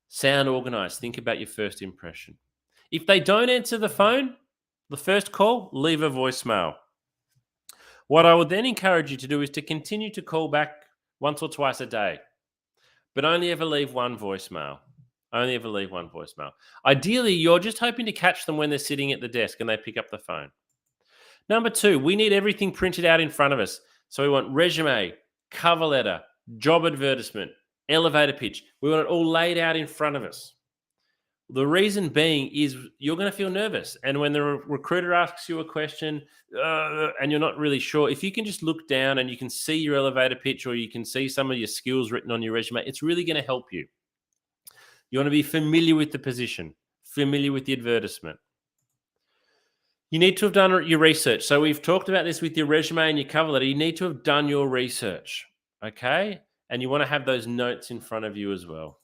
sound organized. Think about your first impression. If they don't answer the phone, the first call, leave a voicemail. What I would then encourage you to do is to continue to call back once or twice a day, but only ever leave one voicemail. Only ever leave one voicemail. Ideally, you're just hoping to catch them when they're sitting at the desk and they pick up the phone. Number 2, we need everything printed out in front of us. So we want resume, cover letter, job advertisement, elevator pitch. We want it all laid out in front of us. The reason being is you're going to feel nervous. And when the recruiter asks you a question and you're not really sure, if you can just look down and you can see your elevator pitch, or you can see some of your skills written on your resume, it's really going to help you. You want to be familiar with the position, familiar with the advertisement. You need to have done your research. So we've talked about this with your resume and your cover letter. You need to have done your research, okay? And you want to have those notes in front of you as well.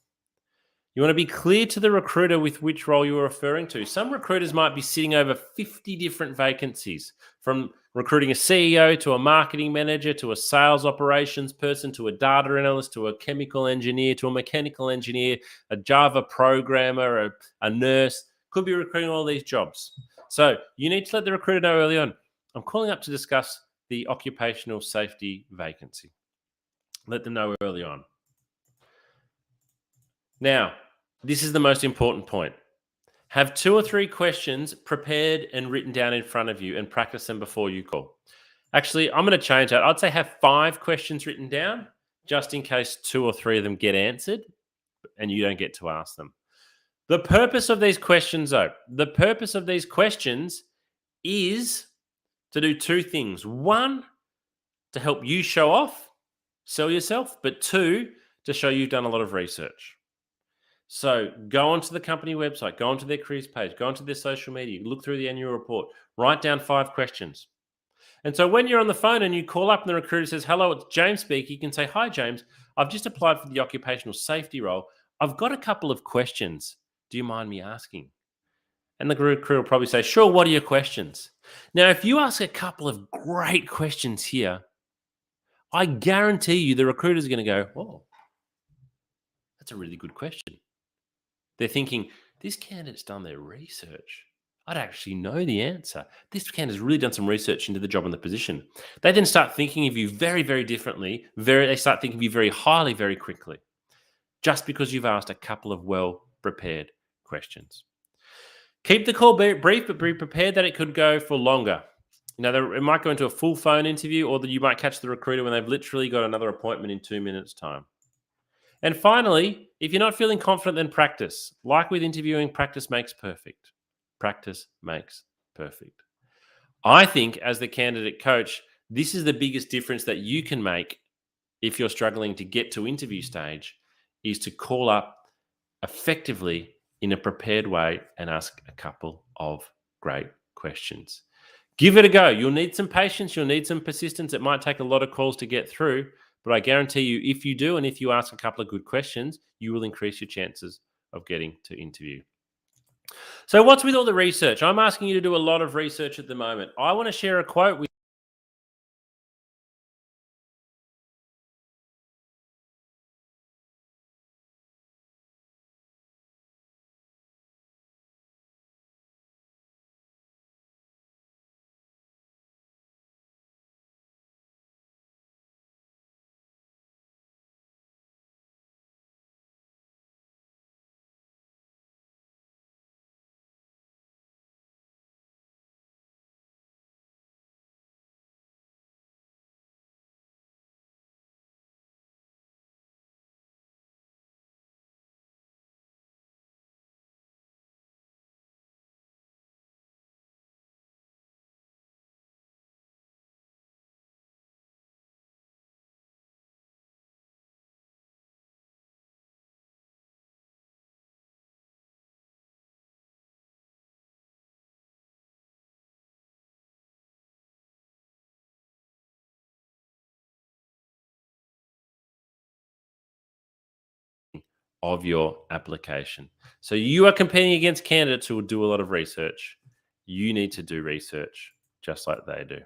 You want to be clear to the recruiter with which role you're referring to. Some recruiters might be sitting over 50 different vacancies, from recruiting a CEO to a marketing manager to a sales operations person to a data analyst to a chemical engineer to a mechanical engineer, a Java programmer, a nurse. Could be recruiting all these jobs. So you need to let the recruiter know early on, I'm calling up to discuss the occupational safety vacancy. Let them know early on. Now, this is the most important point. Have 2 or 3 questions prepared and written down in front of you and practice them before you call. Actually, I'm going to change that. I'd say have 5 questions written down, just in case 2 or 3 of them get answered and you don't get to ask them. The purpose of these questions, though, is to do 2 things. 1, to help you show off, sell yourself, but 2, to show you've done a lot of research. So go onto the company website, go onto their careers page, go onto their social media, look through the annual report, write down 5 questions. And so when you're on the phone and you call up and the recruiter says, hello, it's James speaking, you can say, hi, James, I've just applied for the occupational safety role. I've got a couple of questions. Do you mind me asking? And the recruiter will probably say, sure, what are your questions? Now, if you ask a couple of great questions here, I guarantee you the recruiter's going to go, oh, that's a really good question. They're thinking, this candidate's done their research. I'd actually know the answer. This candidate's really done some research into the job and the position. They then start thinking of you very, very differently. They start thinking of you very highly, very quickly, just because you've asked a couple of well prepared questions. Keep the call brief, but be prepared that it could go for longer. It might go into a full phone interview, or that you might catch the recruiter when they've literally got another appointment in 2 minutes' time. And finally, if you're not feeling confident, then practice. Like with interviewing, practice makes perfect. Practice makes perfect. I think as the candidate coach, this is the biggest difference that you can make if you're struggling to get to interview stage, is to call up effectively in a prepared way and ask a couple of great questions. Give it a go. You'll need some patience. You'll need some persistence. It might take a lot of calls to get through, but I guarantee you, if you do, and if you ask a couple of good questions, you will increase your chances of getting to interview. So what's with all the research? I'm asking you to do a lot of research at the moment. I want to share a quote with of your application. So you are competing against candidates who will do a lot of research. You need to do research just like they do.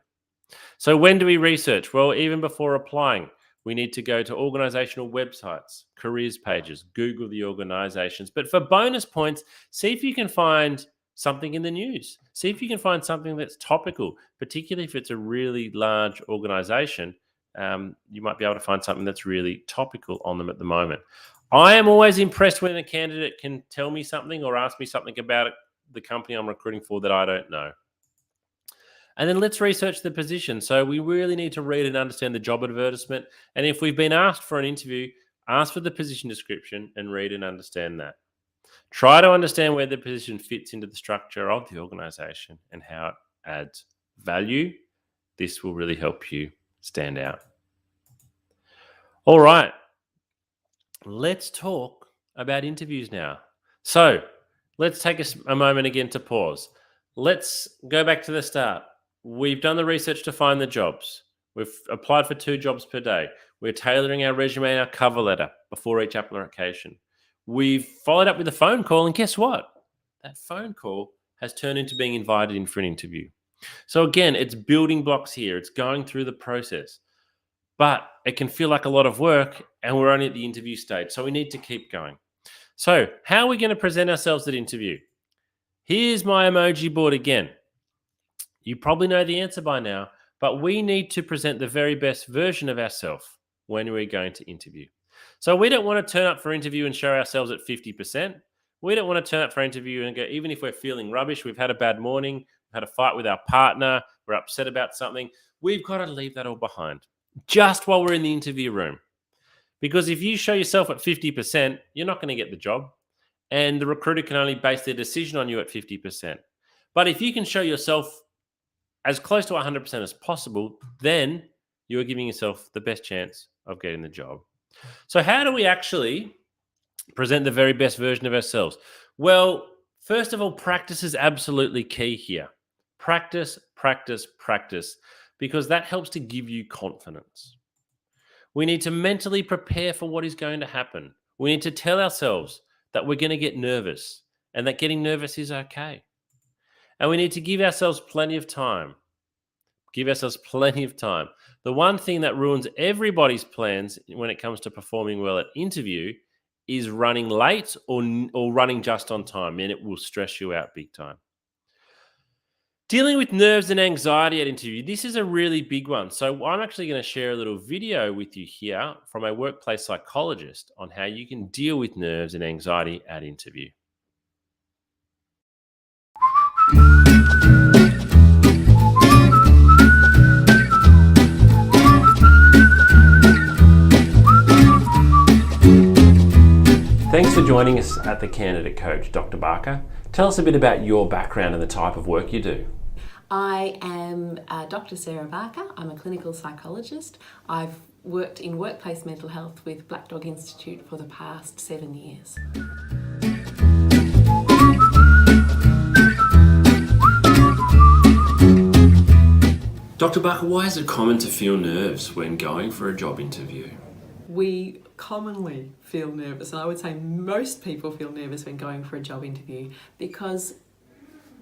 So when do we research? Well, even before applying, we need to go to organizational websites, careers pages, Google the organizations. But for bonus points, see if you can find something in the news. See if you can find something that's topical, particularly if it's a really large organization. You might be able to find something that's really topical on them at the moment. I am always impressed when a candidate can tell me something or ask me something about it, the company I'm recruiting for, that I don't know. And then let's research the position. So we really need to read and understand the job advertisement. And if we've been asked for an interview, ask for the position description and read and understand that. Try to understand where the position fits into the structure of the organization and how it adds value. This will really help you stand out. All right. Let's talk about interviews now. So let's take a moment again to pause. Let's go back to the start. We've done the research to find the jobs. We've applied for 2 jobs per day. We're tailoring our resume and our cover letter before each application. We've followed up with a phone call, and guess what? That phone call has turned into being invited in for an interview. So again, it's building blocks here. It's going through the process, but it can feel like a lot of work, and we're only at the interview stage. So we need to keep going. So how are we going to present ourselves at interview? Here's my emoji board again. You probably know the answer by now, but we need to present the very best version of ourselves when we're going to interview. So we don't want to turn up for interview and show ourselves at 50%. We don't want to turn up for interview and go, even if we're feeling rubbish, we've had a bad morning, we've had a fight with our partner, we're upset about something, we've got to leave that all behind just while we're in the interview room. Because if you show yourself at 50%, you're not going to get the job. And the recruiter can only base their decision on you at 50%. But if you can show yourself as close to 100% as possible, then you are giving yourself the best chance of getting the job. So how do we actually present the very best version of ourselves? Well, first of all, practice is absolutely key here. Practice, practice, practice, because that helps to give you confidence. We need to mentally prepare for what is going to happen. We need to tell ourselves that we're going to get nervous and that getting nervous is okay. And we need to give ourselves plenty of time. Give ourselves plenty of time. The one thing that ruins everybody's plans when it comes to performing well at interview is running late or running just on time, and it will stress you out big time. Dealing with nerves and anxiety at interview. This is a really big one. So I'm actually going to share a little video with you here from a workplace psychologist on how you can deal with nerves and anxiety at interview. Thanks for joining us at the Candidate Coach, Dr. Barker. Tell us a bit about your background and the type of work you do. I am Dr. Sarah Barker. I'm a clinical psychologist. I've worked in workplace mental health with Black Dog Institute for the past 7 years. Dr. Barker, why is it common to feel nerves when going for a job interview? We commonly feel nervous, and I would say most people feel nervous when going for a job interview because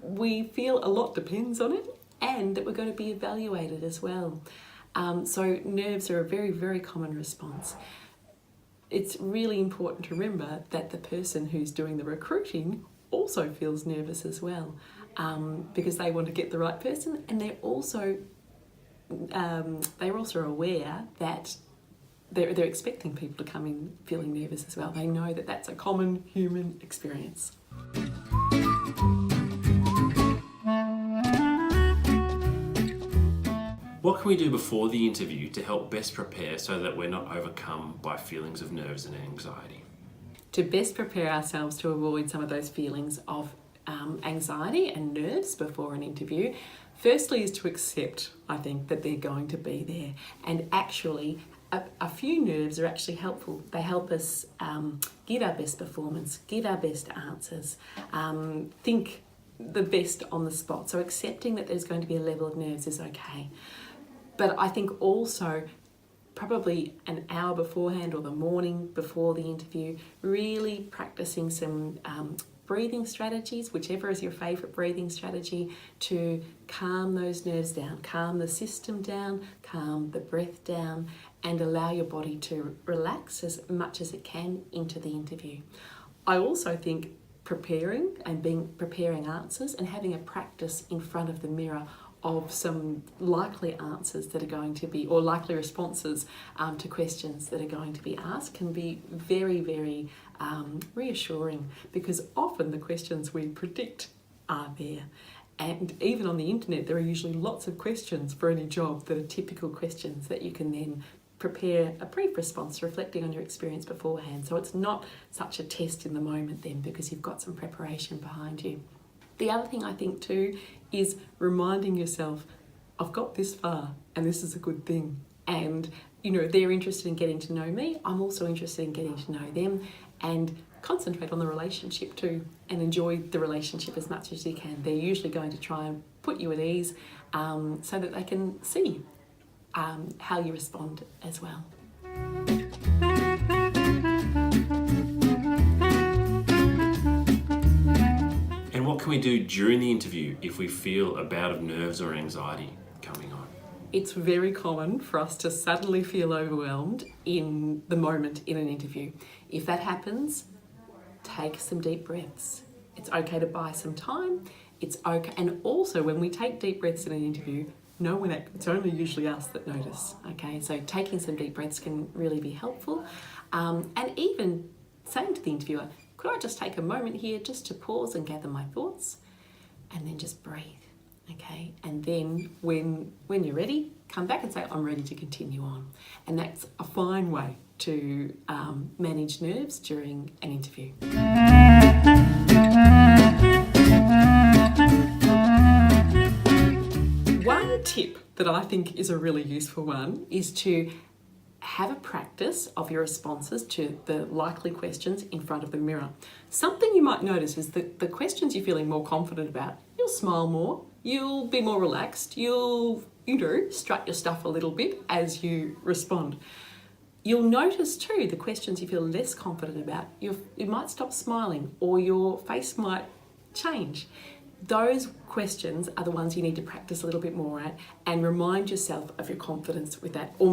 we feel a lot depends on it and that we're going to be evaluated as well. So nerves are a very, very common response. It's really important to remember that the person who's doing the recruiting also feels nervous as well, because they want to get the right person, and they're also aware that they're expecting people to come in feeling nervous as well. They know that that's a common human experience. What can we do before the interview to help best prepare so that we're not overcome by feelings of nerves and anxiety? To best prepare ourselves to avoid some of those feelings of anxiety and nerves before an interview, firstly is to accept, I think, that they're going to be there. And actually, a few nerves are actually helpful. They help us give our best performance, give our best answers, think the best on the spot. So accepting that there's going to be a level of nerves is okay. But I think also probably an hour beforehand or the morning before the interview, really practicing some breathing strategies, whichever is your favourite breathing strategy, to calm those nerves down, calm the system down, calm the breath down, and allow your body to relax as much as it can into the interview. I also think preparing answers and having a practice in front of the mirror of some likely answers that are going to be, or likely responses to questions that are going to be asked, can be very, very reassuring, because often the questions we predict are there. And even on the internet, there are usually lots of questions for any job that are typical questions that you can then prepare a brief response reflecting on your experience beforehand. So it's not such a test in the moment then, because you've got some preparation behind you. The other thing I think too is reminding yourself, I've got this far and this is a good thing. And, you know, they're interested in getting to know me. I'm also interested in getting to know them, and concentrate on the relationship too and enjoy the relationship as much as you can. They're usually going to try and put you at ease so that they can see how you respond as well. And what can we do during the interview if we feel a bout of nerves or anxiety coming on? It's very common for us to suddenly feel overwhelmed in the moment in an interview. If that happens, take some deep breaths. It's okay to buy some time. It's okay. And also, when we take deep breaths in an interview, it's only usually us that notice. Okay, so taking some deep breaths can really be helpful. And even saying to the interviewer, could I just take a moment here just to pause and gather my thoughts, and then just breathe. Okay, and then when you're ready, come back and say, I'm ready to continue on. And that's a fine way to manage nerves during an interview. One tip that I think is a really useful one is to have a practice of your responses to the likely questions in front of the mirror. Something you might notice is that the questions you're feeling more confident about, you'll smile more, you'll be more relaxed, you'll, strut your stuff a little bit as you respond. You'll notice too, the questions you feel less confident about, you might stop smiling or your face might change. Those questions are the ones you need to practice a little bit more at, and remind yourself of your confidence with that, or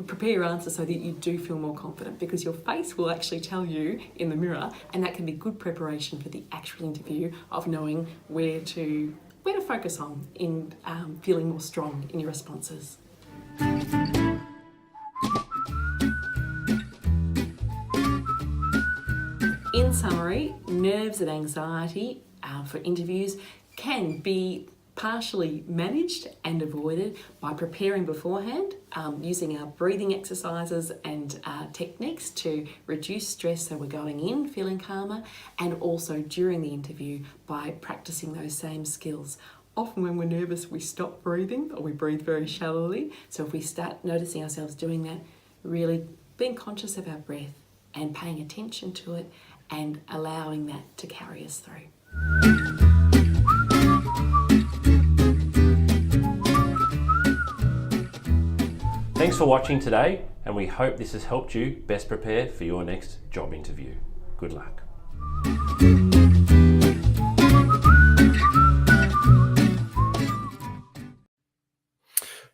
prepare your answer so that you do feel more confident, because your face will actually tell you in the mirror, and that can be good preparation for the actual interview of knowing where to where to focus on in feeling more strong in your responses. In summary, nerves and anxiety for interviews can be partially managed and avoided by preparing beforehand, using our breathing exercises and techniques to reduce stress so we're going in feeling calmer, and also during the interview by practicing those same skills. Often when we're nervous, we stop breathing or we breathe very shallowly. So if we start noticing ourselves doing that, really being conscious of our breath and paying attention to it and allowing that to carry us through. Thanks for watching today, and we hope this has helped you best prepare for your next job interview. Good luck.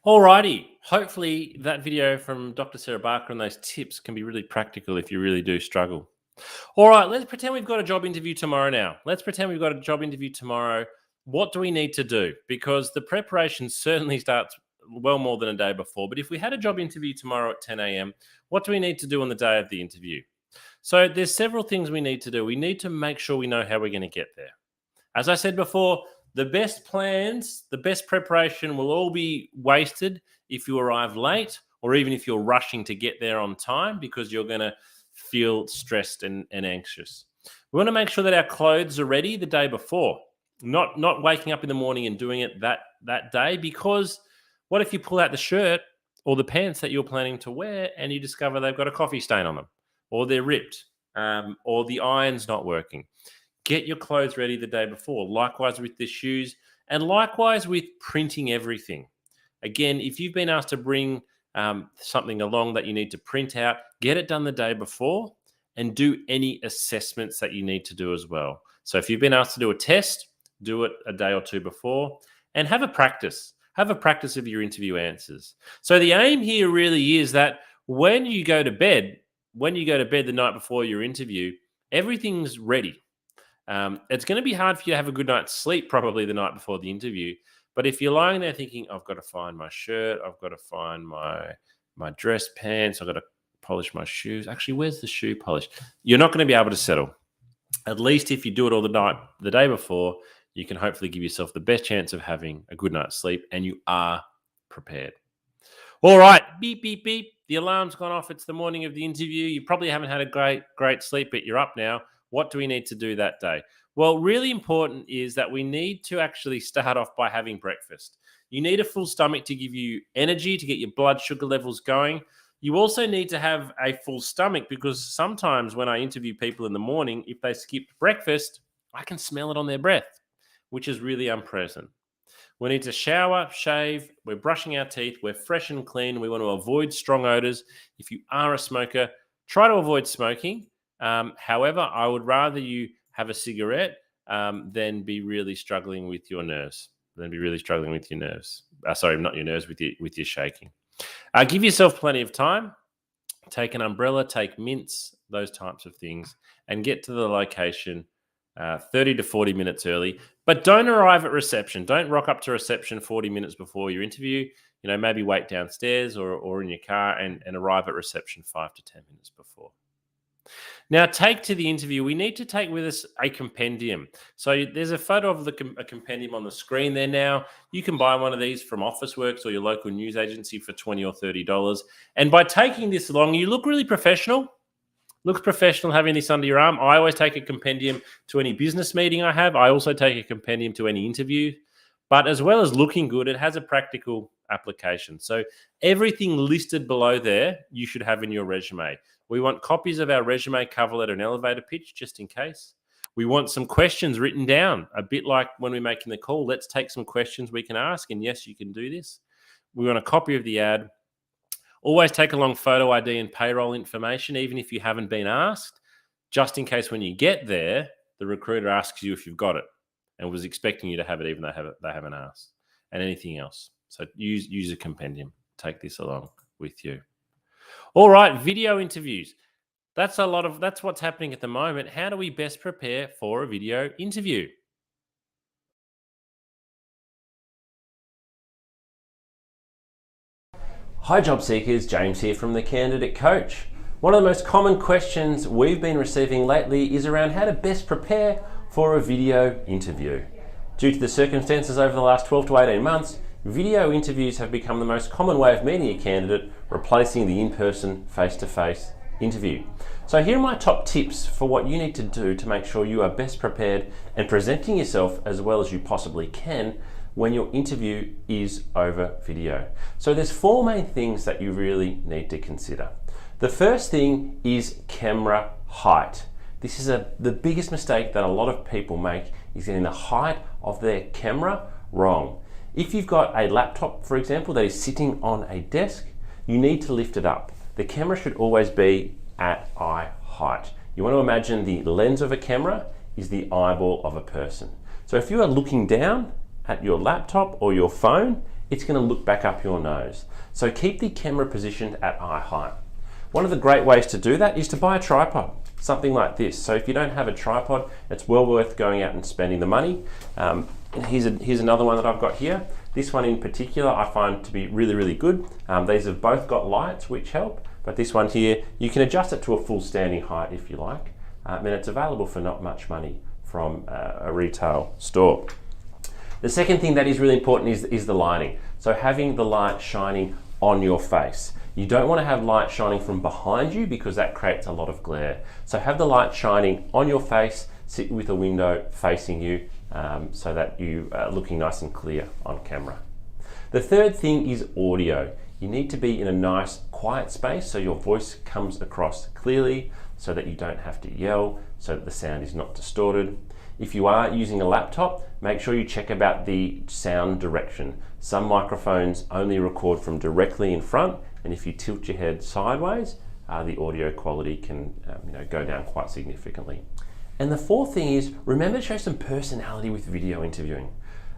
Alrighty, hopefully that video from Dr. Sarah Barker and those tips can be really practical if you really do struggle. All right, let's pretend we've got a job interview tomorrow now. Let's pretend we've got a job interview tomorrow. What do we need to do? Because the preparation certainly starts well more than a day before. But if we had a job interview tomorrow at 10 a.m., what do we need to do on the day of the interview? So there's several things we need to do. We need to make sure we know how we're going to get there. As I said before, the best plans, the best preparation will all be wasted if you arrive late or even if you're rushing to get there on time because you're going to feel stressed and anxious. We want to make sure that our clothes are ready the day before, not waking up in the morning and doing it that day, because what if you pull out the shirt or the pants that you're planning to wear and you discover they've got a coffee stain on them or they're ripped or the iron's not working? Get your clothes ready the day before. Likewise with the shoes and likewise with printing everything. Again, if you've been asked to bring something along that you need to print out, get it done the day before and do any assessments that you need to do as well. So if you've been asked to do a test, do it a day or two before and have a practice. Have a practice of your interview answers. So the aim here really is that when you go to bed the night before your interview, everything's ready. It's going to be hard for you to have a good night's sleep probably the night before the interview. But if you're lying there thinking, I've got to find my shirt, I've got to find my dress pants, I've got to polish my shoes. Actually, where's the shoe polish? You're not going to be able to settle. At least if you do it all the day before, you can hopefully give yourself the best chance of having a good night's sleep and you are prepared. All right, beep, beep, beep. The alarm's gone off. It's the morning of the interview. You probably haven't had a great sleep, but you're up now. What do we need to do that day? Well, really important is that we need to actually start off by having breakfast. You need a full stomach to give you energy, to get your blood sugar levels going. You also need to have a full stomach because sometimes when I interview people in the morning, if they skipped breakfast, I can smell it on their breath, which is really unpleasant. We need to shower, shave, we're brushing our teeth, we're fresh and clean. We want to avoid strong odors. If you are a smoker, try to avoid smoking. However, I would rather you have a cigarette than be really struggling with your nerves. Sorry, not your nerves, with your shaking. Give yourself plenty of time. Take an umbrella, take mints, those types of things, and get to the location 30 to 40 minutes early. But don't arrive at reception. Don't rock up to reception 40 minutes before your interview. Maybe wait downstairs or in your car and arrive at reception 5 to 10 minutes before. Now, take to the interview, we need to take with us a compendium. So there's a photo of a compendium on the screen there now. You can buy one of these from Officeworks or your local news agency for $20 or $30. And by taking this along, you look really professional. Looks professional having this under your arm. I always take a compendium to any business meeting I have. I also take a compendium to any interview. But as well as looking good, it has a practical application. So everything listed below there, you should have in your resume. We want copies of our resume, cover letter, and elevator pitch, just in case. We want some questions written down, a bit like when we're making the call. Let's take some questions we can ask, and yes, you can do this. We want a copy of the ad. Always take along photo ID and payroll information, even if you haven't been asked, just in case when you get there, the recruiter asks you if you've got it and was expecting you to have it, even though they haven't asked, and anything else. So use a compendium. Take this along with you. All right, video interviews. That's what's happening at the moment. How do we best prepare for a video interview? Hi job seekers, James here from the Candidate Coach. One of the most common questions we've been receiving lately is around how to best prepare for a video interview. Due to the circumstances over the last 12 to 18 months, video interviews have become the most common way of meeting a candidate, replacing the in-person, face-to-face interview. So here are my top tips for what you need to do to make sure you are best prepared and presenting yourself as well as you possibly can when your interview is over video. So there's four main things that you really need to consider. The first thing is camera height. This is the biggest mistake that a lot of people make, is getting the height of their camera wrong. If you've got a laptop, for example, that is sitting on a desk, you need to lift it up. The camera should always be at eye height. You want to imagine the lens of a camera is the eyeball of a person. So if you are looking down at your laptop or your phone, it's going to look back up your nose. So keep the camera positioned at eye height. One of the great ways to do that is to buy a tripod, something like this. So if you don't have a tripod, it's well worth going out and spending the money. And here's another one that I've got here. This one in particular I find to be really, really good. These have both got lights which help, but this one here, you can adjust it to a full standing height if you like. And it's available for not much money from a retail store. The second thing that is really important is the lighting. So having the light shining on your face. You don't want to have light shining from behind you because that creates a lot of glare. So have the light shining on your face, sit with a window facing you so that you are looking nice and clear on camera. The third thing is audio. You need to be in a nice quiet space so your voice comes across clearly, so that you don't have to yell, so that the sound is not distorted. If you are using a laptop, make sure you check about the sound direction. Some microphones only record from directly in front, and if you tilt your head sideways, the audio quality can go down quite significantly. And the fourth thing is, remember to show some personality with video interviewing.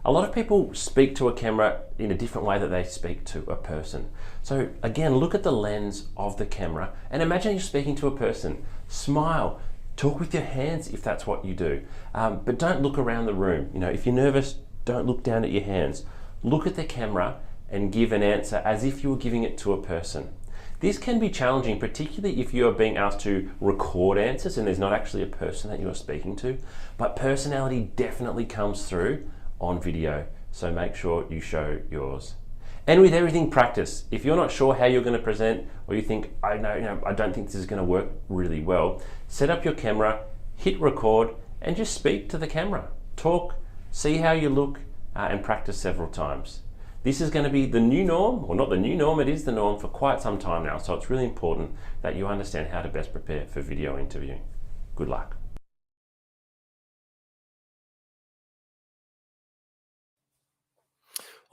A lot of people speak to a camera in a different way that they speak to a person. So again, look at the lens of the camera and imagine you're speaking to a person. Smile. Talk with your hands if that's what you do, but don't look around the room. If you're nervous, don't look down at your hands. Look at the camera and give an answer as if you were giving it to a person. This can be challenging, particularly if you are being asked to record answers and there's not actually a person that you are speaking to, but personality definitely comes through on video, so make sure you show yours. And with everything, practice. If you're not sure how you're going to present, or you think, I don't think this is going to work really well, set up your camera, hit record, and just speak to the camera. Talk, see how you look, and practice several times. This is going to be the new norm, or not the new norm, it is the norm for quite some time now, so it's really important that you understand how to best prepare for video interviewing. Good luck.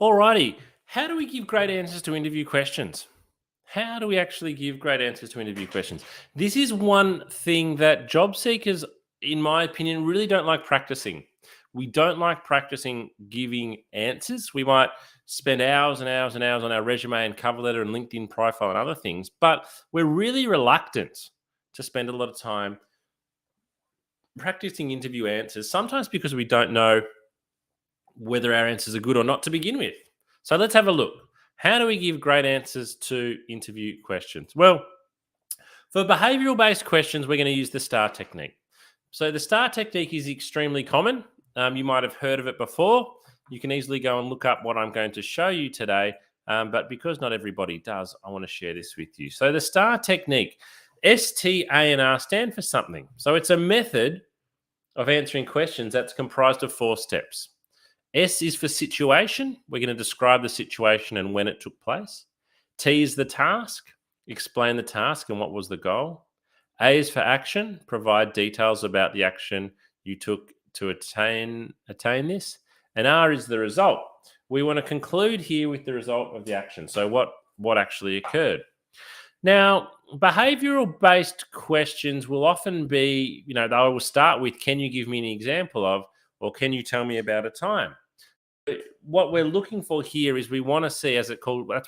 Alrighty. How do we give great answers to interview questions? How do we actually give great answers to interview questions? This is one thing that job seekers, in my opinion, really don't like practicing. We don't like practicing giving answers. We might spend hours and hours and hours on our resume and cover letter and LinkedIn profile and other things, but we're really reluctant to spend a lot of time practicing interview answers, sometimes because we don't know whether our answers are good or not to begin with. So let's have a look. How do we give great answers to interview questions? Well, for behavioral-based questions, we're going to use the STAR technique. So the STAR technique is extremely common. You might have heard of it before. You can easily go and look up what I'm going to show you today. But because not everybody does, I want to share this with you. So the STAR technique, STAR stand for something. So it's a method of answering questions that's comprised of 4 steps. S is for situation. We're going to describe the situation and when it took place. T is the task. Explain the task and what was the goal. A is for action. Provide details about the action you took to attain this. And R is the result. We want to conclude here with the result of the action. So what actually occurred? Now, behavioral-based questions will often be, they will start with, can you give me an example of, or can you tell me about a time? What we're looking for here is we want to see, that's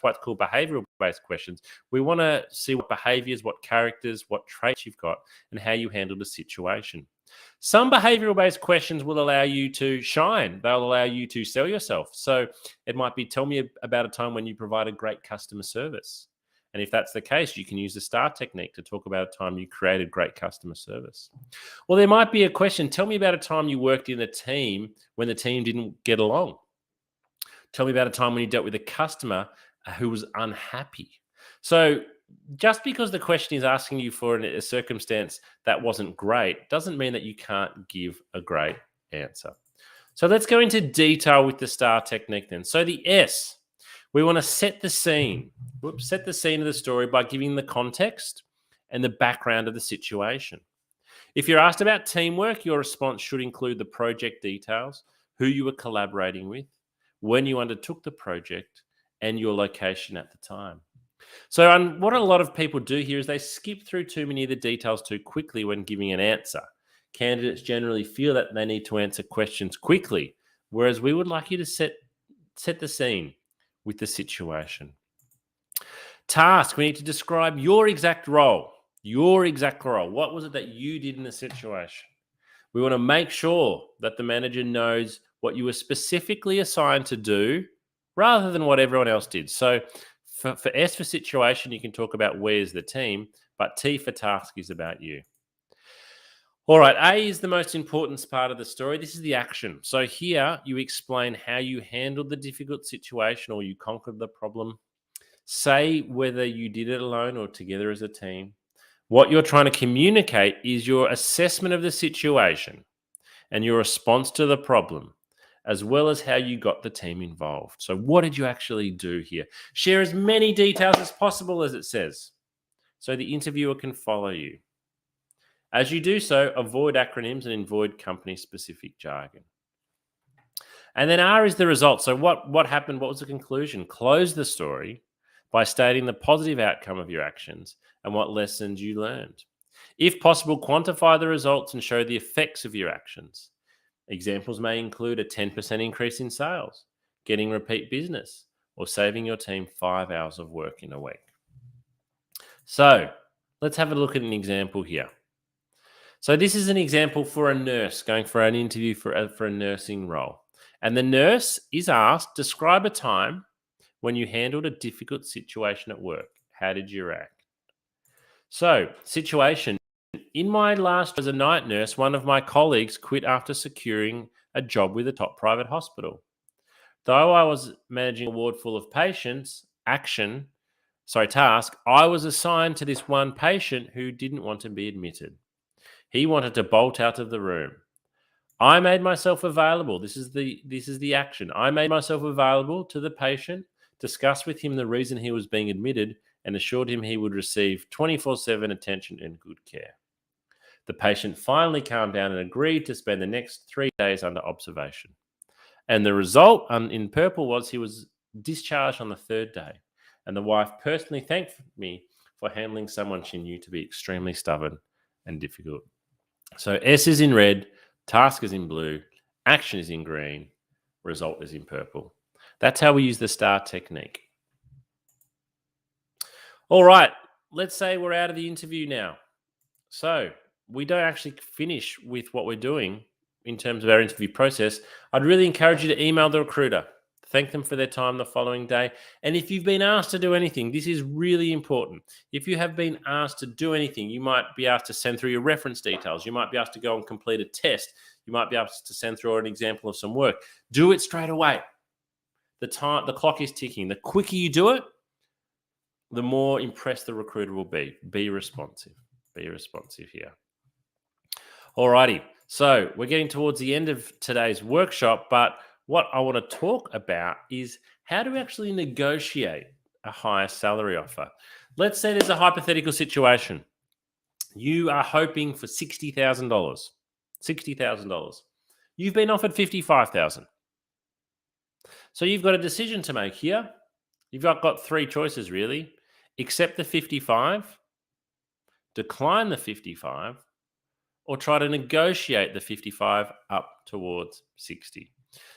why it's called behavioral-based questions. We want to see what behaviors, what characters, what traits you've got, and how you handle the situation. Some behavioral-based questions will allow you to shine. They'll allow you to sell yourself. So it might be, tell me about a time when you provided great customer service. And if that's the case, you can use the STAR technique to talk about a time you created great customer service. Or there might be a question, tell me about a time you worked in a team when the team didn't get along. Tell me about a time when you dealt with a customer who was unhappy. So just because the question is asking you for a circumstance that wasn't great doesn't mean that you can't give a great answer. So let's go into detail with the STAR technique then. So the S, we want to set the scene. Set the scene of the story by giving the context and the background of the situation. If you're asked about teamwork, your response should include the project details, who you were collaborating with, when you undertook the project, and your location at the time. So what a lot of people do here is they skip through too many of the details too quickly when giving an answer. Candidates generally feel that they need to answer questions quickly, whereas we would like you to set the scene with the situation. Task, we need to describe your exact role. Your exact role. What was it that you did in the situation? We want to make sure that the manager knows what you were specifically assigned to do rather than what everyone else did. So for S for situation, you can talk about where's the team, but T for task is about you. All right, A is the most important part of the story. This is the action. So here you explain how you handled the difficult situation or you conquered the problem. Say whether you did it alone or together as a team. What you're trying to communicate is your assessment of the situation and your response to the problem, as well as how you got the team involved. So what did you actually do here? Share as many details as possible, as it says, so the interviewer can follow you. As you do so, avoid acronyms and avoid company-specific jargon. And then R is the result. So what happened? What was the conclusion? Close the story by stating the positive outcome of your actions and what lessons you learned. If possible, quantify the results and show the effects of your actions. Examples may include a 10% increase in sales, getting repeat business, or saving your team 5 hours of work in a week. So let's have a look at an example here. So this is an example for a nurse going for an interview for a nursing role. And the nurse is asked, describe a time when you handled a difficult situation at work. How did you react? So, situation. In my last as a night nurse, one of my colleagues quit after securing a job with a top private hospital. Though I was managing a ward full of patients, task, I was assigned to this one patient who didn't want to be admitted. He wanted to bolt out of the room. I made myself available. This is the action. I made myself available to the patient, discussed with him the reason he was being admitted, and assured him he would receive 24/7 attention and good care. The patient finally calmed down and agreed to spend the next 3 days under observation. And the result in purple was he was discharged on the 3rd day. And the wife personally thanked me for handling someone she knew to be extremely stubborn and difficult. So S is in red, task is in blue, action is in green, result is in purple. That's how we use the STAR technique. All right, let's say we're out of the interview now. So we don't actually finish with what we're doing in terms of our interview process. I'd really encourage you to email the recruiter, thank them for their time the following day. And if you've been asked to do anything, this is really important. If you have been asked to do anything, you might be asked to send through your reference details. You might be asked to go and complete a test. You might be asked to send through an example of some work. Do it straight away. The clock is ticking. The quicker you do it, the more impressed the recruiter will be. Be responsive. Be responsive here. Alrighty. So we're getting towards the end of today's workshop, but what I want to talk about is how to actually negotiate a higher salary offer. Let's say there's a hypothetical situation. You are hoping for $60,000. $60,000. You've been offered $55,000. So you've got a decision to make here. You've got 3 choices really. Accept the 55, decline the 55, or try to negotiate the 55 up towards 60.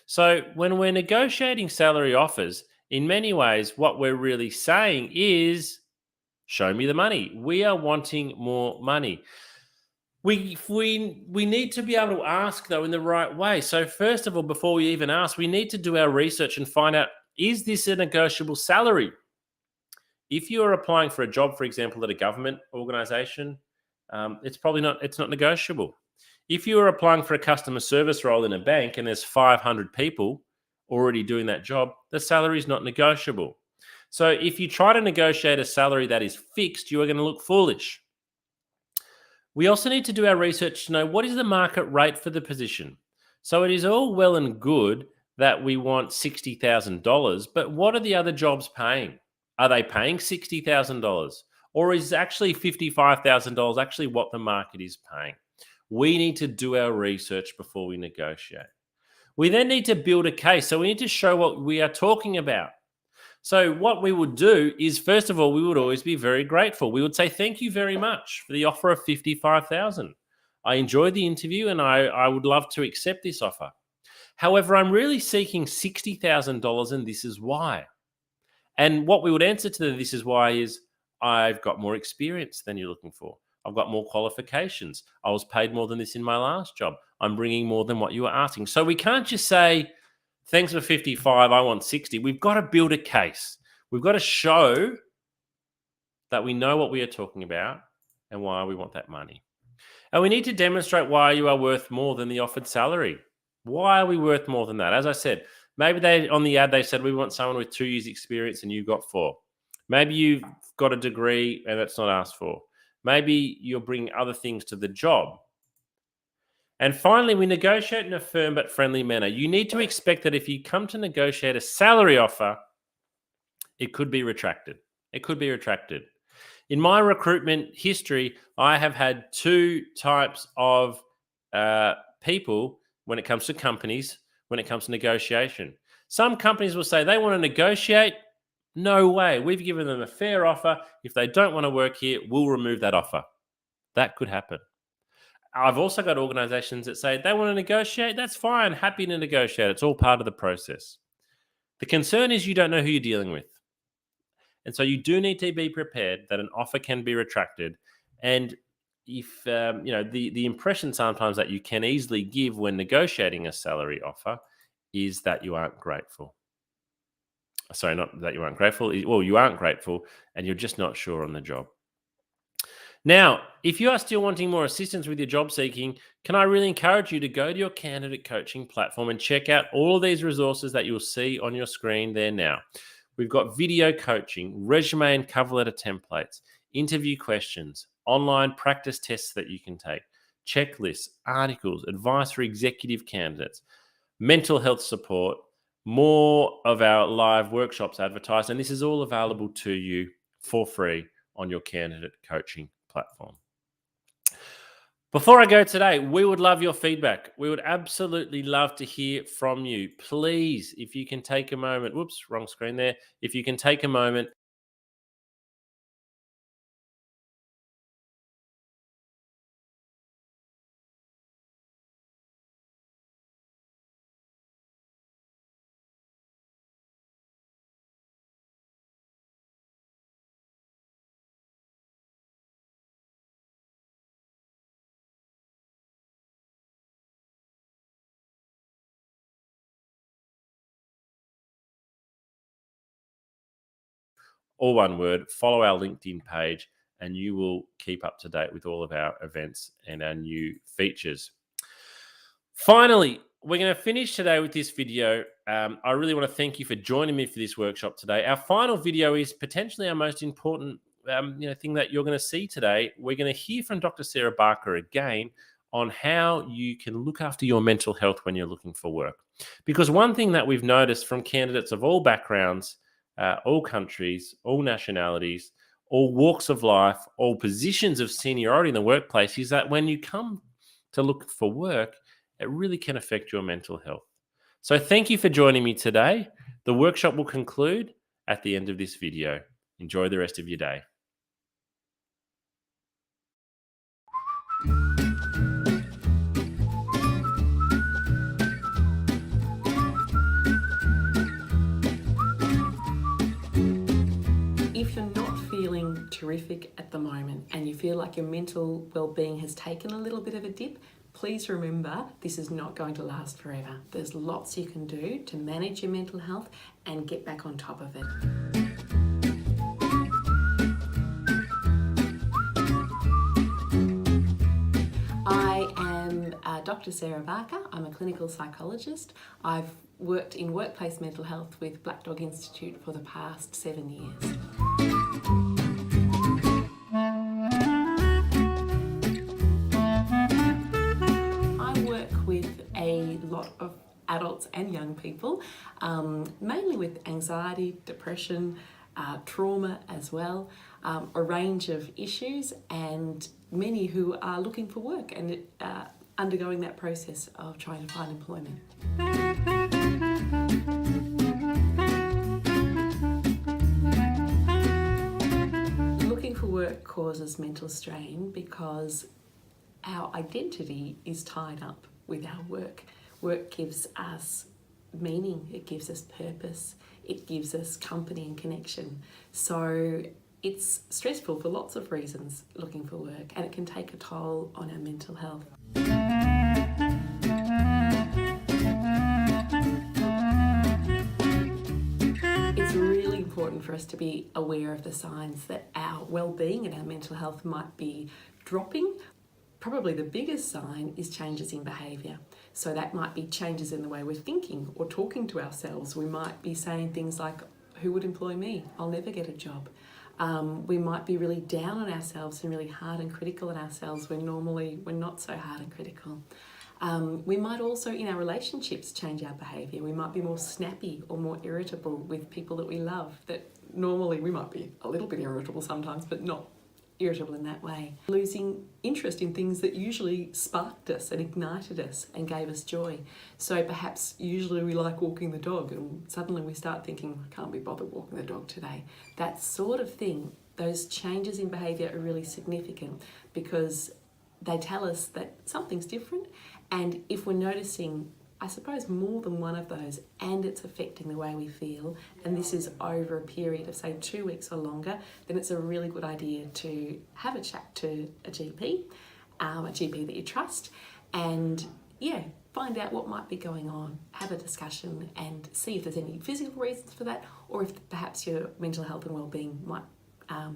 So when we're negotiating salary offers, in many ways, what we're really saying is, show me the money. We are wanting more money. We need to be able to ask, though, in the right way. So first of all, before we even ask, we need to do our research and find out, is this a negotiable salary? If you are applying for a job, for example, at a government organization, it's not negotiable. If you are applying for a customer service role in a bank and there's 500 people already doing that job, the salary is not negotiable. So if you try to negotiate a salary that is fixed, you are going to look foolish. We also need to do our research to know what is the market rate for the position. So it is all well and good that we want $60,000, but what are the other jobs paying? Are they paying $60,000? Or is actually $55,000 actually what the market is paying? We need to do our research before we negotiate. We then need to build a case. So we need to show what we are talking about. So what we would do is, first of all, we would always be very grateful. We would say, thank you very much for the offer of $55,000. I enjoyed the interview and I would love to accept this offer. However, I'm really seeking $60,000 and this is why. And what we would answer to the this is why is, I've got more experience than you're looking for. I've got more qualifications. I was paid more than this in my last job. I'm bringing more than what you were asking. So we can't just say, thanks for 55, I want 60. We've got to build a case. We've got to show that we know what we are talking about and why we want that money. And we need to demonstrate why you are worth more than the offered salary. Why are we worth more than that? As I said, maybe on the ad, they said, we want someone with 2 years experience and you got 4. Maybe you've got a degree and that's not asked for. Maybe you're bringing other things to the job. And finally, we negotiate in a firm but friendly manner. You need to expect that if you come to negotiate a salary offer, it could be retracted. It could be retracted. In my recruitment history, I have had 2 types of people when it comes to companies, when it comes to negotiation. Some companies will say they want to negotiate. No way. We've given them a fair offer. If they don't want to work here, we'll remove that offer. That could happen. I've also got organizations that say they want to negotiate. That's fine. Happy to negotiate. It's all part of the process. The concern is you don't know who you're dealing with. And so you do need to be prepared that an offer can be retracted. And if, the impression sometimes that you can easily give when negotiating a salary offer is that you aren't grateful. Sorry, not that you aren't grateful. Well, you aren't grateful and you're just not sure on the job. Now, if you are still wanting more assistance with your job seeking, can I really encourage you to go to your candidate coaching platform and check out all of these resources that you'll see on your screen there now. We've got video coaching, resume and cover letter templates, interview questions, online practice tests that you can take, checklists, articles, advice for executive candidates, mental health support, more of our live workshops advertised, and this is all available to you for free on your candidate coaching platform. Before I go today, we would love your feedback. We would absolutely love to hear from you. Please, if you can take a moment, whoops, wrong screen there. If you can take a moment, all one word, follow our LinkedIn page and you will keep up to date with all of our events and our new features. Finally, we're going to finish today with this video. I really want to thank you for joining me for this workshop today. Our final video is potentially our most important thing that you're going to see today. We're going to hear from Dr. Sarah Barker again on how you can look after your mental health when you're looking for work. Because one thing that we've noticed from candidates of all backgrounds, all countries, all nationalities, all walks of life, all positions of seniority in the workplace is that when you come to look for work, it really can affect your mental health. So thank you for joining me today. The workshop will conclude at the end of this video. Enjoy the rest of your day. If you're not feeling feeling terrific at the moment and you feel like your mental well-being has taken a little bit of a dip, please remember this is not going to last forever. There's lots you can do to manage your mental health and get back on top of it. I am Dr. Sarah Barker. I'm a clinical psychologist. I've worked in workplace mental health with Black Dog Institute for the past 7 years. I work with a lot of adults and young people, mainly with anxiety, depression, trauma as well, a range of issues, and many who are looking for work and undergoing that process of trying to find employment. Looking for work causes mental strain because our identity is tied up with our work. Work gives us meaning, it gives us purpose, it gives us company and connection. So it's stressful for lots of reasons looking for work, and it can take a toll on our mental health. It's really important for us to be aware of the signs that our well-being and our mental health might be dropping. Probably the biggest sign is changes in behaviour. So that might be changes in the way we're thinking or talking to ourselves. We might be saying things like, who would employ me? I'll never get a job. We might be really down on ourselves and really hard and critical on ourselves when normally we're not so hard and critical. We might also, in our relationships, change our behaviour. We might be more snappy or more irritable with people that we love, that normally we might be a little bit irritable sometimes, but not irritable in that way. Losing interest in things that usually sparked us and ignited us and gave us joy. So perhaps usually we like walking the dog and suddenly we start thinking, I can't be bothered walking the dog today. That sort of thing, those changes in behaviour are really significant because they tell us that something's different, and if we're noticing, I suppose, more than one of those and it's affecting the way we feel, and this is over a period of say 2 weeks or longer, then it's a really good idea to have a chat to a GP that you trust, and find out what might be going on, have a discussion and see if there's any physical reasons for that, or if perhaps your mental health and wellbeing might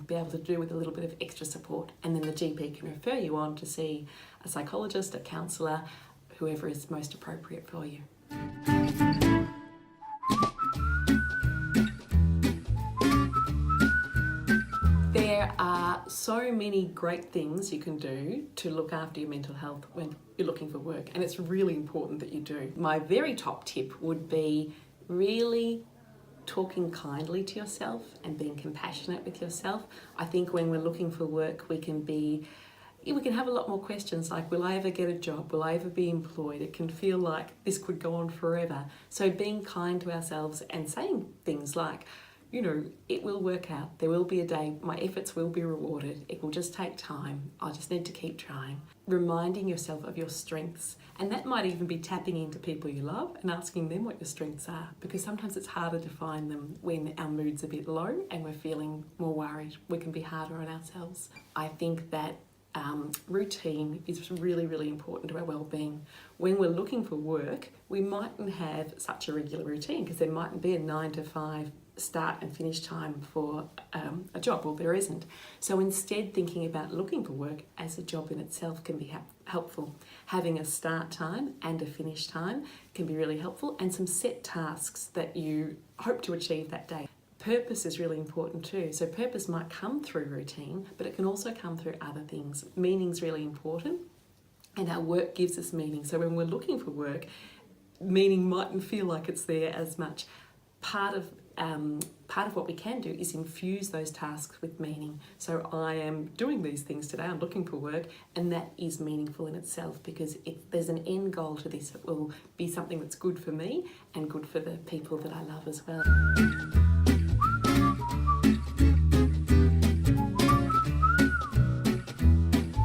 be able to do with a little bit of extra support, and then the GP can refer you on to see a psychologist, a counsellor, whoever is most appropriate for you. There are so many great things you can do to look after your mental health when you're looking for work, and it's really important that you do. My very top tip would be really talking kindly to yourself and being compassionate with yourself. I think when we're looking for work, we can have a lot more questions like, will I ever get a job? Will I ever be employed? It can feel like this could go on forever. So being kind to ourselves and saying things like, it will work out. There will be a day, my efforts will be rewarded. It will just take time. I just need to keep trying. Reminding yourself of your strengths. And that might even be tapping into people you love and asking them what your strengths are, because sometimes it's harder to find them when our mood's a bit low and we're feeling more worried. We can be harder on ourselves. I think that routine is really, really important to our well-being. When we're looking for work, we mightn't have such a regular routine because there mightn't be a 9 to 5 start and finish time for a job. Well, there isn't. So instead, thinking about looking for work as a job in itself can be helpful. Having a start time and a finish time can be really helpful, and some set tasks that you hope to achieve that day. Purpose is really important too. So purpose might come through routine, but it can also come through other things. Meaning's really important, and our work gives us meaning. So when we're looking for work, meaning mightn't feel like it's there as much. Part of what we can do is infuse those tasks with meaning. So I am doing these things today, I'm looking for work, and that is meaningful in itself because there's an end goal to this. It will be something that's good for me and good for the people that I love as well.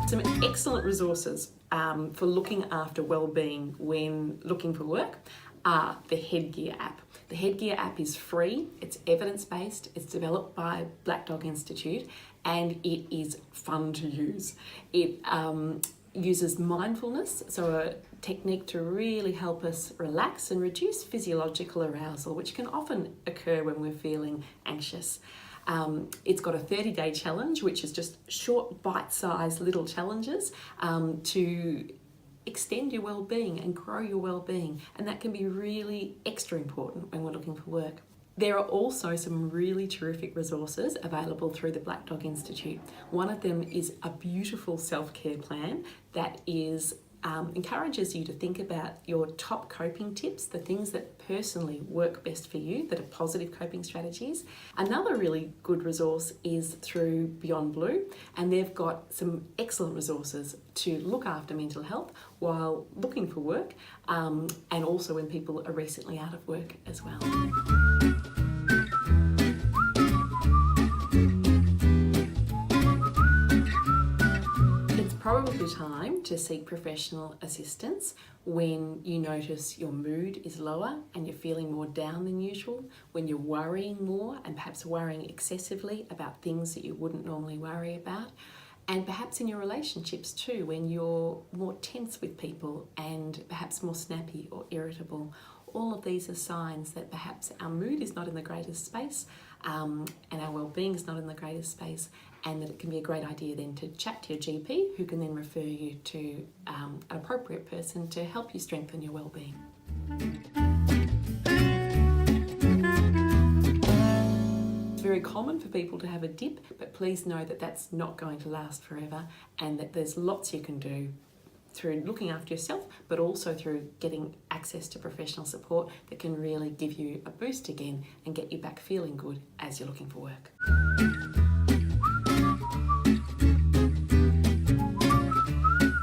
Some excellent resources for looking after well-being when looking for work are the Headgear app. The Headgear app is free, it's evidence-based, it's developed by Black Dog Institute, and it is fun to use. It uses mindfulness, so a technique to really help us relax and reduce physiological arousal, which can often occur when we're feeling anxious. It's got a 30-day challenge, which is just short, bite-sized little challenges to extend your well-being and grow your well-being, and that can be really extra important when we're looking for work. There are also some really terrific resources available through the Black Dog Institute. One of them is a beautiful self-care plan that encourages you to think about your top coping tips, the things that personally work best for you, that are positive coping strategies. Another really good resource is through Beyond Blue, and they've got some excellent resources to look after mental health while looking for work, and also when people are recently out of work as well. Probably time to seek professional assistance when you notice your mood is lower and you're feeling more down than usual, when you're worrying more and perhaps worrying excessively about things that you wouldn't normally worry about, and perhaps in your relationships too, when you're more tense with people and perhaps more snappy or irritable. All of these are signs that perhaps our mood is not in the greatest space, and our well-being is not in the greatest space, and that it can be a great idea then to chat to your GP, who can then refer you to an appropriate person to help you strengthen your well-being. It's very common for people to have a dip, but please know that that's not going to last forever, and that there's lots you can do through looking after yourself, but also through getting access to professional support that can really give you a boost again and get you back feeling good as you're looking for work.